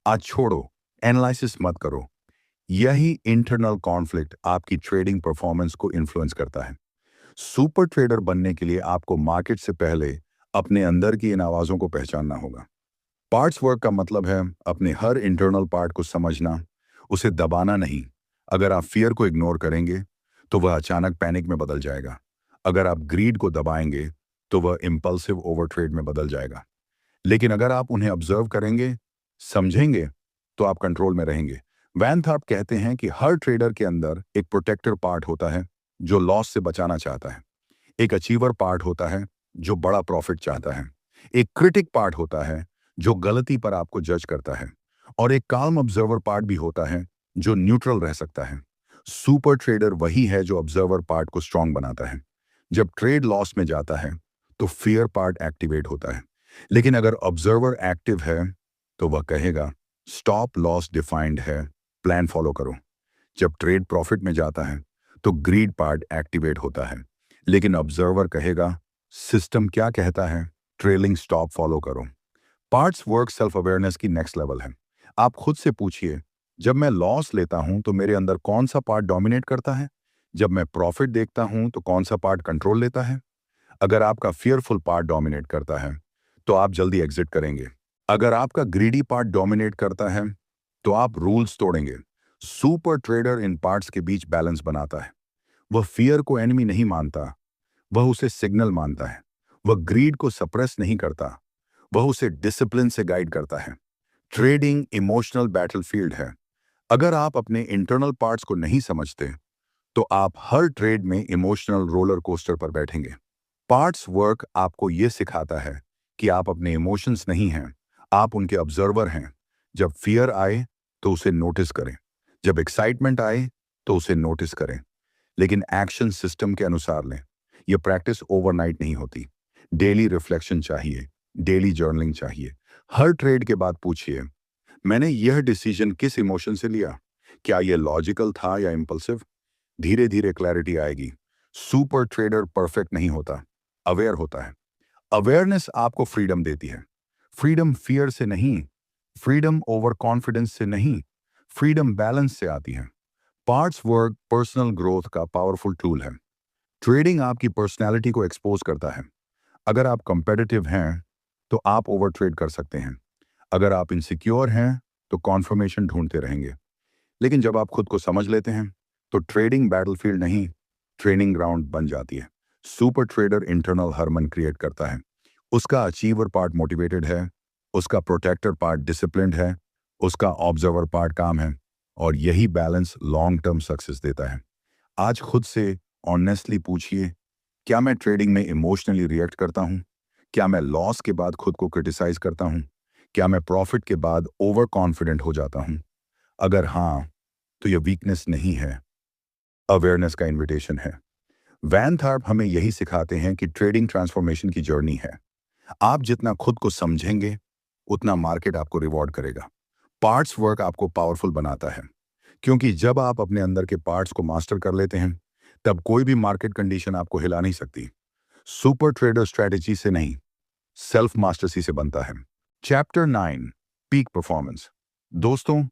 आज छोड़ो, एनालिसिस मत करो। यही इंटरनल कॉन्फ्लिक्ट आपकी ट्रेडिंग परफॉर्मेंस को इन्फ्लुएंस करता है। सुपर ट्रेडर बनने के लिए आपको मार्केट से पहले अपने अंदर की इन आवाजों को पहचानना होगा। पार्ट्स वर्क का मतलब है अपने हर इंटरनल पार्ट को समझना, उसे दबाना नहीं। अगर आप फियर को इग्नोर करेंगे तो वह अचानक पैनिक में बदल जाएगा। अगर आप ग्रीड को दबाएंगे तो वह इम्पल्सिव ओवर ट्रेड में बदल जाएगा। लेकिन अगर आप उन्हें ऑब्जर्व करेंगे, समझेंगे, तो आप कंट्रोल में रहेंगे। वैन थार्प कहते हैं कि हर ट्रेडर के अंदर एक प्रोटेक्टर पार्ट होता है जो लॉस से बचाना चाहता है। एक अचीवर पार्ट होता है जो बड़ा प्रॉफिट चाहता है। एक क्रिटिक पार्ट होता है जो गलती पर आपको जज करता है। और एक काल्म ऑब्जर्वर पार्ट भी होता है जो न्यूट्रल रह सकता है। सुपर ट्रेडर वही है जो ऑब्जर्वर पार्ट को स्ट्रांग बनाता है। जब ट्रेड लॉस में जाता है तो फियर पार्ट एक्टिवेट होता है। लेकिन अगर ऑब्जर्वर एक्टिव है तो वह कहेगा, स्टॉप लॉस डिफाइंड है, प्लान फॉलो करो। जब ट्रेड प्रॉफिट में जाता है तो ग्रीड पार्ट एक्टिवेट होता है। लेकिन ऑब्जर्वर कहेगा, सिस्टम क्या कहता है, ट्रेलिंग स्टॉप फॉलो करो। पार्ट्स वर्क सेल्फ अवेयरनेस की नेक्स्ट लेवल है। आप खुद से पूछिए, जब मैं लॉस लेता हूं तो मेरे अंदर कौन सा पार्ट डोमिनेट करता है? जब मैं प्रॉफिट देखता हूं तो कौन सा पार्ट कंट्रोल लेता है? अगर आपका फियरफुल पार्ट डोमिनेट करता है तो आप जल्दी एग्जिट करेंगे। अगर आपका ग्रीडी पार्ट डोमिनेट करता है तो आप रूल्स तोड़ेंगे। सुपर ट्रेडर इन पार्ट्स के बीच बैलेंस बनाता है। वह फियर को एनिमी नहीं मानता, वह उसे सिग्नल मानता है। वह ग्रीड को सप्रेस नहीं करता, वह उसे डिसिप्लिन से गाइड करता है। ट्रेडिंग इमोशनल बैटलफील्ड है। अगर आप अपने इंटरनल पार्ट्स को नहीं समझते तो आप हर ट्रेड में इमोशनल रोलर कोस्टर पर बैठेंगे। पार्ट्स वर्क आपको यह सिखाता है कि आप अपने इमोशंस नहीं हैं, आप उनके ऑब्जर्वर हैं। जब फियर आए तो उसे नोटिस करें, जब एक्साइटमेंट आए तो उसे नोटिस करें, लेकिन एक्शन सिस्टम के अनुसार लें। यह प्रैक्टिस ओवरनाइट नहीं होती। डेली रिफ्लेक्शन चाहिए, डेली जर्नलिंग चाहिए। हर ट्रेड के बाद पूछिए, मैंने यह डिसीजन किस इमोशन से लिया? क्या यह लॉजिकल था या इम्पल्सिव? धीरे धीरे क्लैरिटी आएगी। सुपर ट्रेडर परफेक्ट नहीं होता, अवेयर होता है। अवेयरनेस आपको फ्रीडम देती है। फ्रीडम फियर से नहीं, फ्रीडम ओवर कॉन्फिडेंस से नहीं, फ्रीडम बैलेंस से आती है। पार्ट्स वर्क पर्सनल ग्रोथ का पावरफुल टूल है। ट्रेडिंग आपकी पर्सनैलिटी को एक्सपोज करता है। अगर आप कंपेटिटिव हैं तो आप ओवर ट्रेड कर सकते हैं। अगर आप इनसिक्योर हैं तो कॉन्फर्मेशन ढूंढते रहेंगे। लेकिन जब आप खुद को समझ लेते हैं तो ट्रेडिंग बैटलफील्ड नहीं, ट्रेनिंग ग्राउंड बन जाती है। Super trader internal harmony create करता है। उसका अचीवर पार्ट मोटिवेटेड है, उसका प्रोटेक्टर पार्ट डिसिप्लिन्ड है, उसका ऑब्जर्वर पार्ट काम है, और यही बैलेंस लॉन्ग टर्म सक्सेस देता है। आज खुद से ऑनेस्टली पूछिए, क्या मैं ट्रेडिंग में इमोशनली रिएक्ट करता हूं? क्या मैं लॉस के बाद खुद को क्रिटिसाइज करता हूं? क्या मैं प्रॉफिट के बाद ओवर कॉन्फिडेंट हो जाता हूं? अगर हाँ, तो यह वीकनेस नहीं है, अवेयरनेस का इन्विटेशन है। वैन थार्प हमें यही सिखाते हैं कि ट्रेडिंग ट्रांसफॉर्मेशन की जर्नी है। आप जितना खुद को समझेंगे उतना मार्केट आपको रिवॉर्ड करेगा। पार्ट्स वर्क आपको पावरफुल बनाता है, क्योंकि जब आप अपने अंदर के पार्ट्स को मास्टर कर लेते हैं तब कोई भी मार्केट कंडीशन आपको हिला नहीं सकती। सुपर ट्रेडर स्ट्रेटेजी से नहीं, सेल्फ मास्टरसी से बनता है। Chapter 9, peak performance. दोस्तों,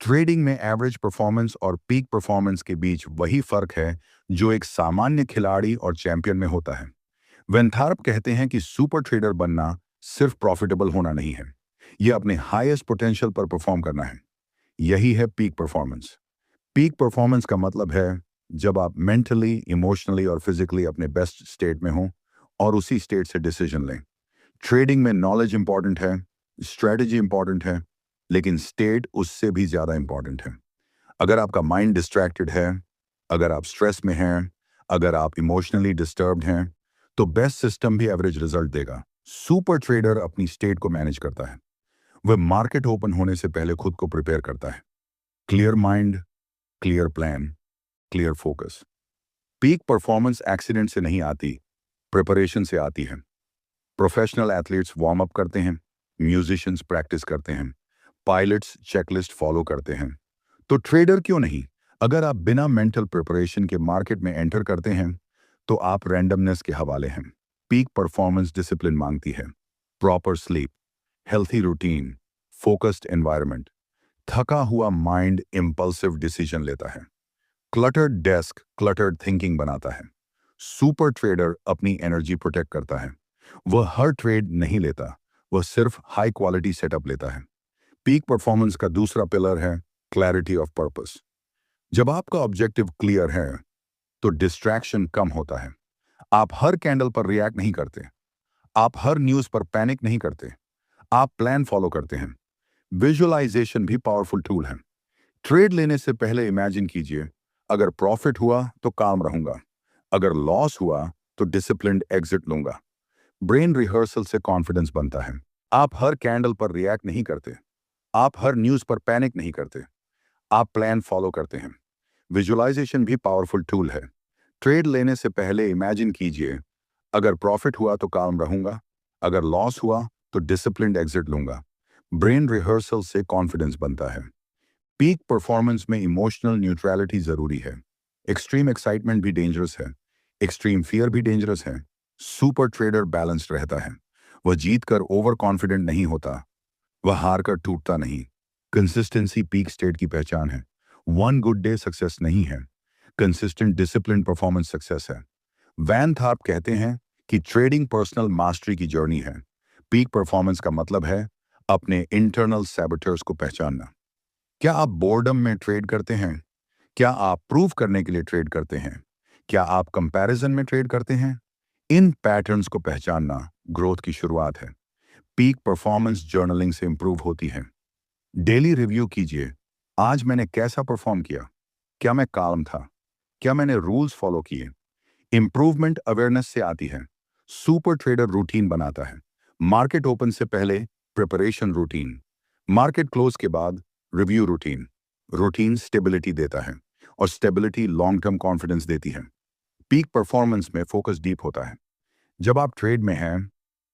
ट्रेडिंग में एवरेज परफॉर्मेंस और पीक परफॉर्मेंस के बीच वही फर्क है जो एक सामान्य खिलाड़ी और चैंपियन में होता है। वेंथार्प कहते हैं कि सुपर ट्रेडर बनना सिर्फ प्रॉफिटेबल होना नहीं है, यह अपने हाईएस्ट पोटेंशियल पर परफॉर्म करना है। यही है पीक परफॉर्मेंस। पीक परफॉर्मेंस का मतलब है जब आप मेंटली, इमोशनली और फिजिकली अपने बेस्ट स्टेट में हो और उसी स्टेट से डिसीजन लें। ट्रेडिंग में नॉलेज इंपॉर्टेंट है, स्ट्रेटजी इंपॉर्टेंट है, लेकिन स्टेट उससे भी ज्यादा इंपॉर्टेंट है। अगर आपका माइंड डिस्ट्रैक्टेड है, अगर आप स्ट्रेस में हैं, अगर आप इमोशनली डिस्टर्ब्ड हैं, तो बेस्ट सिस्टम भी एवरेज रिजल्ट देगा। सुपर ट्रेडर अपनी स्टेट को मैनेज करता है। वह मार्केट ओपन होने से पहले खुद को प्रिपेयर करता है। Clear mind, clear plan, clear focus. Peak performance accident से नहीं आती, प्रिपरेशन से आती है। प्रोफेशनल एथलीट्स वार्म अप करते हैं, म्यूजिशियंस प्रैक्टिस करते हैं, पायलट्स चेकलिस्ट फॉलो करते हैं। तो ट्रेडर क्यों नहीं? अगर आप बिना मेंटल प्रिपरेशन के मार्केट में एंटर करते हैं तो आप रैंडमनेस के हवाले हैं। पीक परफॉर्मेंस डिसिप्लिन मांगती है, proper sleep, healthy routine, focused environment. थका हुआ माइंड इंपल्सिव डिसीजन लेता है। क्लटर्ड डेस्क क्लटर्ड थिंकिंग बनाता है। सुपर ट्रेडर अपनी एनर्जी प्रोटेक्ट करता है। वह हर ट्रेड नहीं लेता, वह सिर्फ हाई क्वालिटी सेटअप लेता है। पीक परफॉर्मेंस का दूसरा पिलर है क्लैरिटी ऑफ पर्पस। जब आपका ऑब्जेक्टिव क्लियर है तो डिस्ट्रैक्शन कम होता है। आप हर कैंडल पर रिएक्ट नहीं करते, आप हर न्यूज पर पैनिक नहीं करते, आप प्लान फॉलो करते हैं। विजुअलाइजेशन भी पावरफुल टूल है। ट्रेड लेने से पहले इमेजिन कीजिए, अगर प्रॉफिट हुआ तो काम रहूंगा, अगर लॉस हुआ तो डिसिप्लिन्ड एग्जिट लूंगा। ब्रेन रिहर्सल से कॉन्फिडेंस बनता है। आप हर कैंडल पर रिएक्ट नहीं करते, आप हर न्यूज पर पैनिक नहीं करते, आप प्लान फॉलो करते हैं। विजुअलाइजेशन भी पावरफुल टूल है। ट्रेड लेने से पहले इमेजिन कीजिए, अगर प्रॉफिट हुआ तो काम रहूंगा, अगर लॉस हुआ तो डिसिप्लिन्ड एग्जिट लूंगा। ब्रेन रिहर्सल से कॉन्फिडेंस बनता है। पीक परफॉर्मेंस में इमोशनल न्यूट्रलिटी जरूरी है। एक्सट्रीम एक्साइटमेंट भी डेंजरस है, एक्सट्रीम फियर भी डेंजरस है। सुपर ट्रेडर बैलेंस्ड रहता है। वह जीत कर ओवर कॉन्फिडेंट नहीं होता, वह हार कर टूटता नहीं। कंसिस्टेंसी पीक स्टेट की पहचान है। वन गुड डे सक्सेस नहीं है, कंसिस्टेंट डिसिप्लिन परफॉर्मेंस सक्सेस है। वैन थार्प कहते हैं कि ट्रेडिंग पर्सनल मास्टरी की जर्नी है। पीक परफॉर्मेंस का मतलब है अपने इंटरनल सैबोटर्स को पहचानना। क्या आप बोर्डम में ट्रेड करते हैं? क्या आप प्रूव करने के लिए ट्रेड करते हैं? क्या आप कंपैरिजन में ट्रेड करते हैं? इन पैटर्न्स को पहचानना ग्रोथ की शुरुआत है। पीक परफॉर्मेंस जर्नलिंग से इंप्रूव होती है। डेली रिव्यू कीजिए, आज मैंने कैसा परफॉर्म किया, क्या मैं काम था, क्या मैंने रूल्स फॉलो किए। इंप्रूवमेंट अवेयरनेस से आती है। सुपर ट्रेडर रूटीन बनाता है। मार्केट ओपन से पहले प्रिपरेशन रूटीन, मार्केट क्लोज के बाद रिव्यू रूटीन। रूटीन स्टेबिलिटी देता है और स्टेबिलिटी लॉन्ग टर्म कॉन्फिडेंस देती है। पीक परफॉर्मेंस में फोकस डीप होता है। जब आप ट्रेड में हैं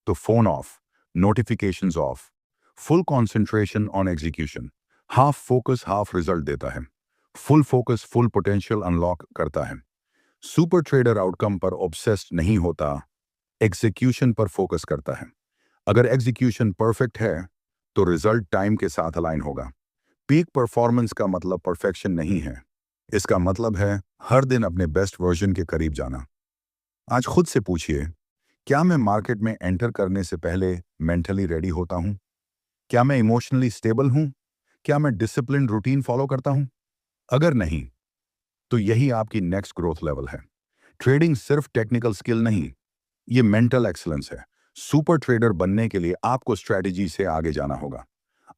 तो phone of, notifications of, full concentration on execution. Half focus half result देता है। Full focus full potential unlock करता है। सुपर ट्रेडर आउटकम पर ऑब्सेस्ड नहीं होता, एग्जीक्यूशन पर फोकस करता है। अगर एग्जीक्यूशन परफेक्ट है तो रिजल्ट टाइम के साथ अलाइन होगा। पीक परफॉर्मेंस का मतलब परफेक्शन नहीं है, इसका मतलब है हर दिन अपने बेस्ट वर्जन के करीब जाना। आज खुद से पूछिए, क्या मैं मार्केट में एंटर करने से पहले मेंटली रेडी होता हूं? क्या मैं इमोशनली स्टेबल हूं? क्या मैं डिसिप्लिन रूटीन फॉलो करता हूं? अगर नहीं तो यही आपकी नेक्स्ट ग्रोथ लेवल है। ट्रेडिंग सिर्फ टेक्निकल स्किल नहीं, ये मेंटल एक्सीलेंस है। सुपर ट्रेडर बनने के लिए आपको स्ट्रेटेजी से आगे जाना होगा।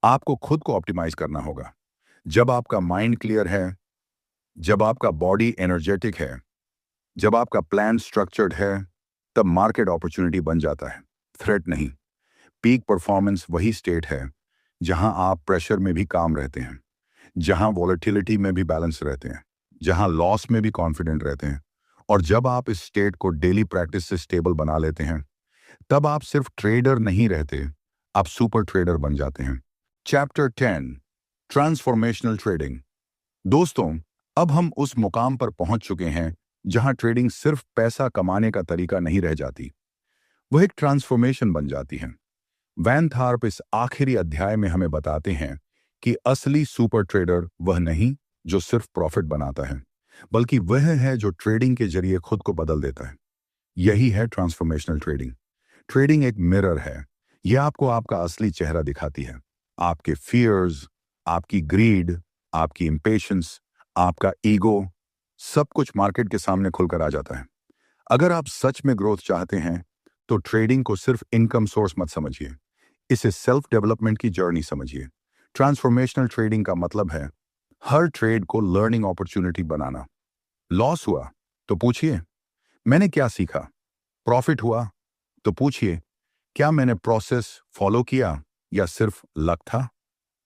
आपको खुद को ऑप्टिमाइज करना होगा। जब आपका माइंड क्लियर है, जब आपका बॉडी एनर्जेटिक है, जब आपका प्लान स्ट्रक्चर्ड है, तब मार्केट अपॉर्चुनिटी बन जाता है, थ्रेट नहीं। पीक परफॉर्मेंस वही स्टेट है जहां आप प्रेशर में भी काम रहते हैं, जहां वॉलेटिलिटी में भी बैलेंस रहते हैं, जहां लॉस में भी कॉन्फिडेंट रहते हैं। और जब आप इस स्टेट को डेली प्रैक्टिस से स्टेबल बना लेते हैं, तब आप सिर्फ ट्रेडर नहीं रहते, आप सुपर ट्रेडर बन जाते हैं। Chapter 10, transformational trading. दोस्तों, अब हम उस मुकाम पर पहुंच चुके हैं जहां ट्रेडिंग सिर्फ पैसा कमाने का तरीका नहीं रह जाती, वह एक ट्रांसफॉर्मेशन बन जाती है। वैन थार्प इस आखिरी अध्याय में हमें बताते हैं कि असली सुपर ट्रेडर वह नहीं जो सिर्फ प्रॉफिट बनाता है, बल्कि वह है जो ट्रेडिंग के जरिए खुद को बदल देता है। यही है ट्रांसफॉर्मेशनल ट्रेडिंग। ट्रेडिंग एक मिरर है। यह आपको आपका असली चेहरा दिखाती है। आपके फियर्स, आपकी ग्रीड, आपकी इम्पेशंस, आपका ईगो, सब कुछ मार्केट के सामने खुलकर आ जाता है। अगर आप सच में ग्रोथ चाहते हैं तो ट्रेडिंग को सिर्फ इनकम सोर्स मत समझिए, इसे सेल्फ डेवलपमेंट की जर्नी समझिए। ट्रांसफॉर्मेशनल ट्रेडिंग का मतलब है हर ट्रेड को लर्निंग अपॉर्चुनिटी बनाना। लॉस हुआ तो पूछिए, मैंने क्या सीखा? प्रॉफिट हुआ तो पूछिए, क्या मैंने प्रोसेस फॉलो किया? या सिर्फ लक था?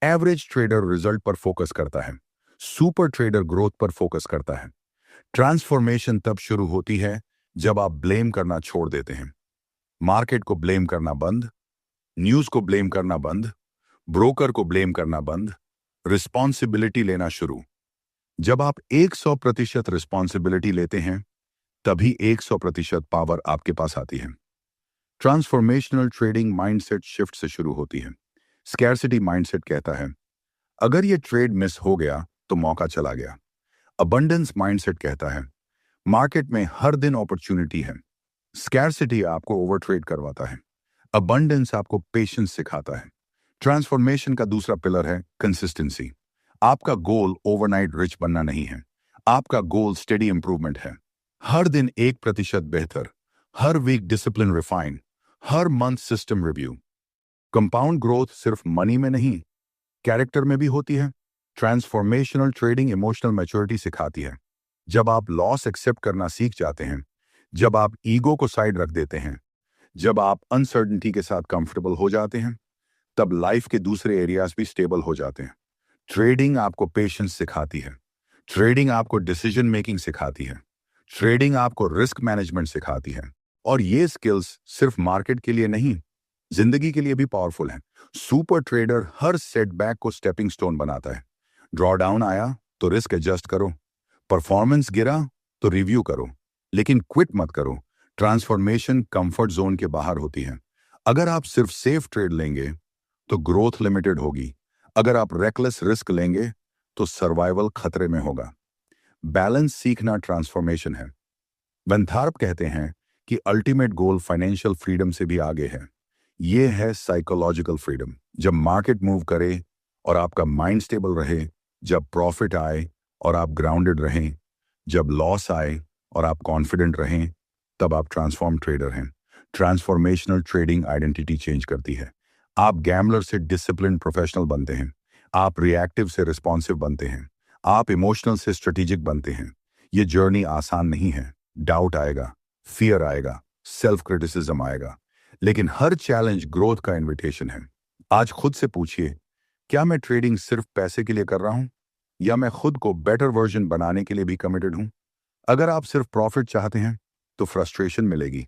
एवरेज ट्रेडर रिजल्ट पर फोकस करता है, सुपर ट्रेडर ग्रोथ पर फोकस करता है। ट्रांसफॉर्मेशन तब शुरू होती है जब आप ब्लेम करना छोड़ देते हैं। मार्केट को ब्लेम करना बंद, न्यूज को ब्लेम करना बंद, ब्रोकर को ब्लेम करना बंद, रिस्पॉन्सिबिलिटी लेना शुरू। जब आप 100% रिस्पॉन्सिबिलिटी लेते हैं, तभी 100% पावर आपके पास आती है। ट्रांसफॉर्मेशनल ट्रेडिंग माइंडसेट शिफ्ट से शुरू होती है। स्कैर्सिटी माइंडसेट कहता है, अगर ये ट्रेड मिस हो गया तो मौका चला गया। अबंडेंस माइंडसेट कहता है, मार्केट में हर दिन अपॉर्चुनिटी है। स्कैर्सिटी आपको ओवर ट्रेड करवाता है, अबंडेंस आपको पेशेंस सिखाता है। ट्रांसफॉर्मेशन का दूसरा पिलर है कंसिस्टेंसी। आपका गोल ओवरनाइट रिच बनना नहीं है, आपका गोल स्टेडी इंप्रूवमेंट है। हर दिन 1% बेहतर, हर वीक डिसिप्लिन रिफाइन, हर month system review. Compound growth सिर्फ मनी में नहीं, कैरेक्टर में भी होती है। ट्रांसफॉर्मेशनल ट्रेडिंग इमोशनल मैच्योरिटी सिखाती है। जब आप लॉस एक्सेप्ट करना सीख जाते हैं, जब आप ईगो को साइड रख देते हैं, जब आप अनसर्टेनिटी के साथ कंफर्टेबल हो जाते हैं, तब लाइफ के दूसरे एरियाज भी स्टेबल हो जाते हैं। ट्रेडिंग आपको पेशेंस सिखाती है, ट्रेडिंग आपको डिसीजन मेकिंग सिखाती है, ट्रेडिंग आपको रिस्क मैनेजमेंट सिखाती है। और ये स्किल्स सिर्फ मार्केट के लिए नहीं, जिंदगी के लिए भी पावरफुल है। सुपर ट्रेडर हर सेटबैक को स्टेपिंग स्टोन बनाता है। ड्रॉ डाउन आया तो रिस्क एडजस्ट करो, परफॉर्मेंस गिरा तो रिव्यू करो, लेकिन क्विट मत करो। ट्रांसफॉर्मेशन कंफर्ट जोन के बाहर होती है। अगर आप सिर्फ सेफ ट्रेड लेंगे तो ग्रोथ लिमिटेड होगी, अगर आप रेकलेस रिस्क लेंगे तो सर्वाइवल खतरे में होगा। बैलेंस सीखना ट्रांसफॉर्मेशन है। बेंथार्प कहते हैं कि अल्टीमेट गोल फाइनेंशियल फ्रीडम से भी आगे है। यह है साइकोलॉजिकल फ्रीडम। जब मार्केट मूव करे और आपका माइंड स्टेबल रहे, जब प्रॉफिट आए और आप ग्राउंडेड रहें, जब लॉस आए और आप कॉन्फिडेंट रहें, तब आप ट्रांसफॉर्म ट्रेडर हैं। ट्रांसफॉर्मेशनल ट्रेडिंग आइडेंटिटी चेंज करती है। आप गैम्बलर से डिसिप्लिन प्रोफेशनल बनते हैं, आप रिएक्टिव से रिस्पॉन्सिव बनते हैं, आप इमोशनल से स्ट्रेटेजिक बनते हैं। ये जर्नी आसान नहीं है। डाउट आएगा, फियर आएगा, सेल्फ क्रिटिसिज्म आएगा, लेकिन हर चैलेंज ग्रोथ का इनविटेशन है। आज खुद से पूछिए, क्या मैं ट्रेडिंग सिर्फ पैसे के लिए कर रहा हूं, या मैं खुद को बेटर वर्जन बनाने के लिए भी कमिटेड हूं? अगर आप सिर्फ प्रॉफिट चाहते हैं तो फ्रस्ट्रेशन मिलेगी,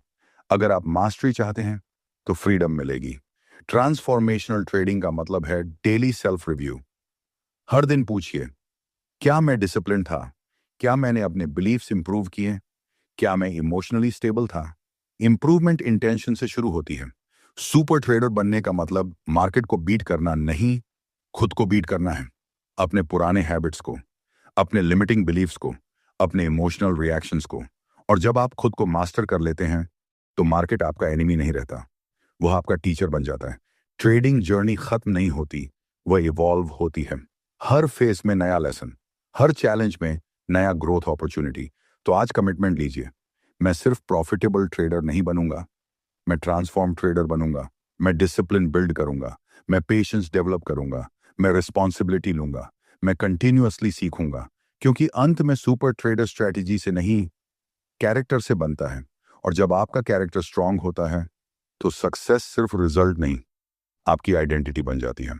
अगर आप मास्टरी चाहते हैं तो फ्रीडम मिलेगी। ट्रांसफॉर्मेशनल ट्रेडिंग का मतलब है डेली सेल्फ रिव्यू। हर दिन पूछिए, क्या मैं डिसिप्लिन था, क्या मैंने अपने बिलीफ्स इंप्रूव किए, क्या मैं इमोशनली स्टेबल था? इंप्रूवमेंट इंटेंशन से शुरू होती है। सुपर ट्रेडर बनने का मतलब मार्केट को बीट करना नहीं, खुद को बीट करना है। अपने पुराने हैबिट्स को, अपने लिमिटिंग बिलीफ्स को, अपने इमोशनल रिएक्शंस को। और जब आप खुद को मास्टर कर लेते हैं तो मार्केट आपका एनिमी नहीं रहता, वो आपका टीचर बन जाता है। ट्रेडिंग जर्नी खत्म नहीं होती, वह इवॉल्व होती है। हर फेस में नया लेसन, हर चैलेंज में नया ग्रोथ अपॉर्चुनिटी। तो आज कमिटमेंट लीजिए, मैं सिर्फ प्रॉफिटेबल ट्रेडर नहीं बनूंगा, मैं ट्रांसफॉर्म ट्रेडर बनूंगा। मैं डिसिप्लिन बिल्ड करूंगा, मैं पेशेंस डेवलप करूंगा, मैं रिस्पॉन्सिबिलिटी लूंगा, मैं कंटिन्यूअसली सीखूंगा। क्योंकि अंत में सुपर ट्रेडर स्ट्रैटेजी से नहीं, कैरेक्टर से बनता है। और जब आपका कैरेक्टर स्ट्रांग होता है तो सक्सेस सिर्फ रिजल्ट नहीं, आपकी आइडेंटिटी बन जाती है।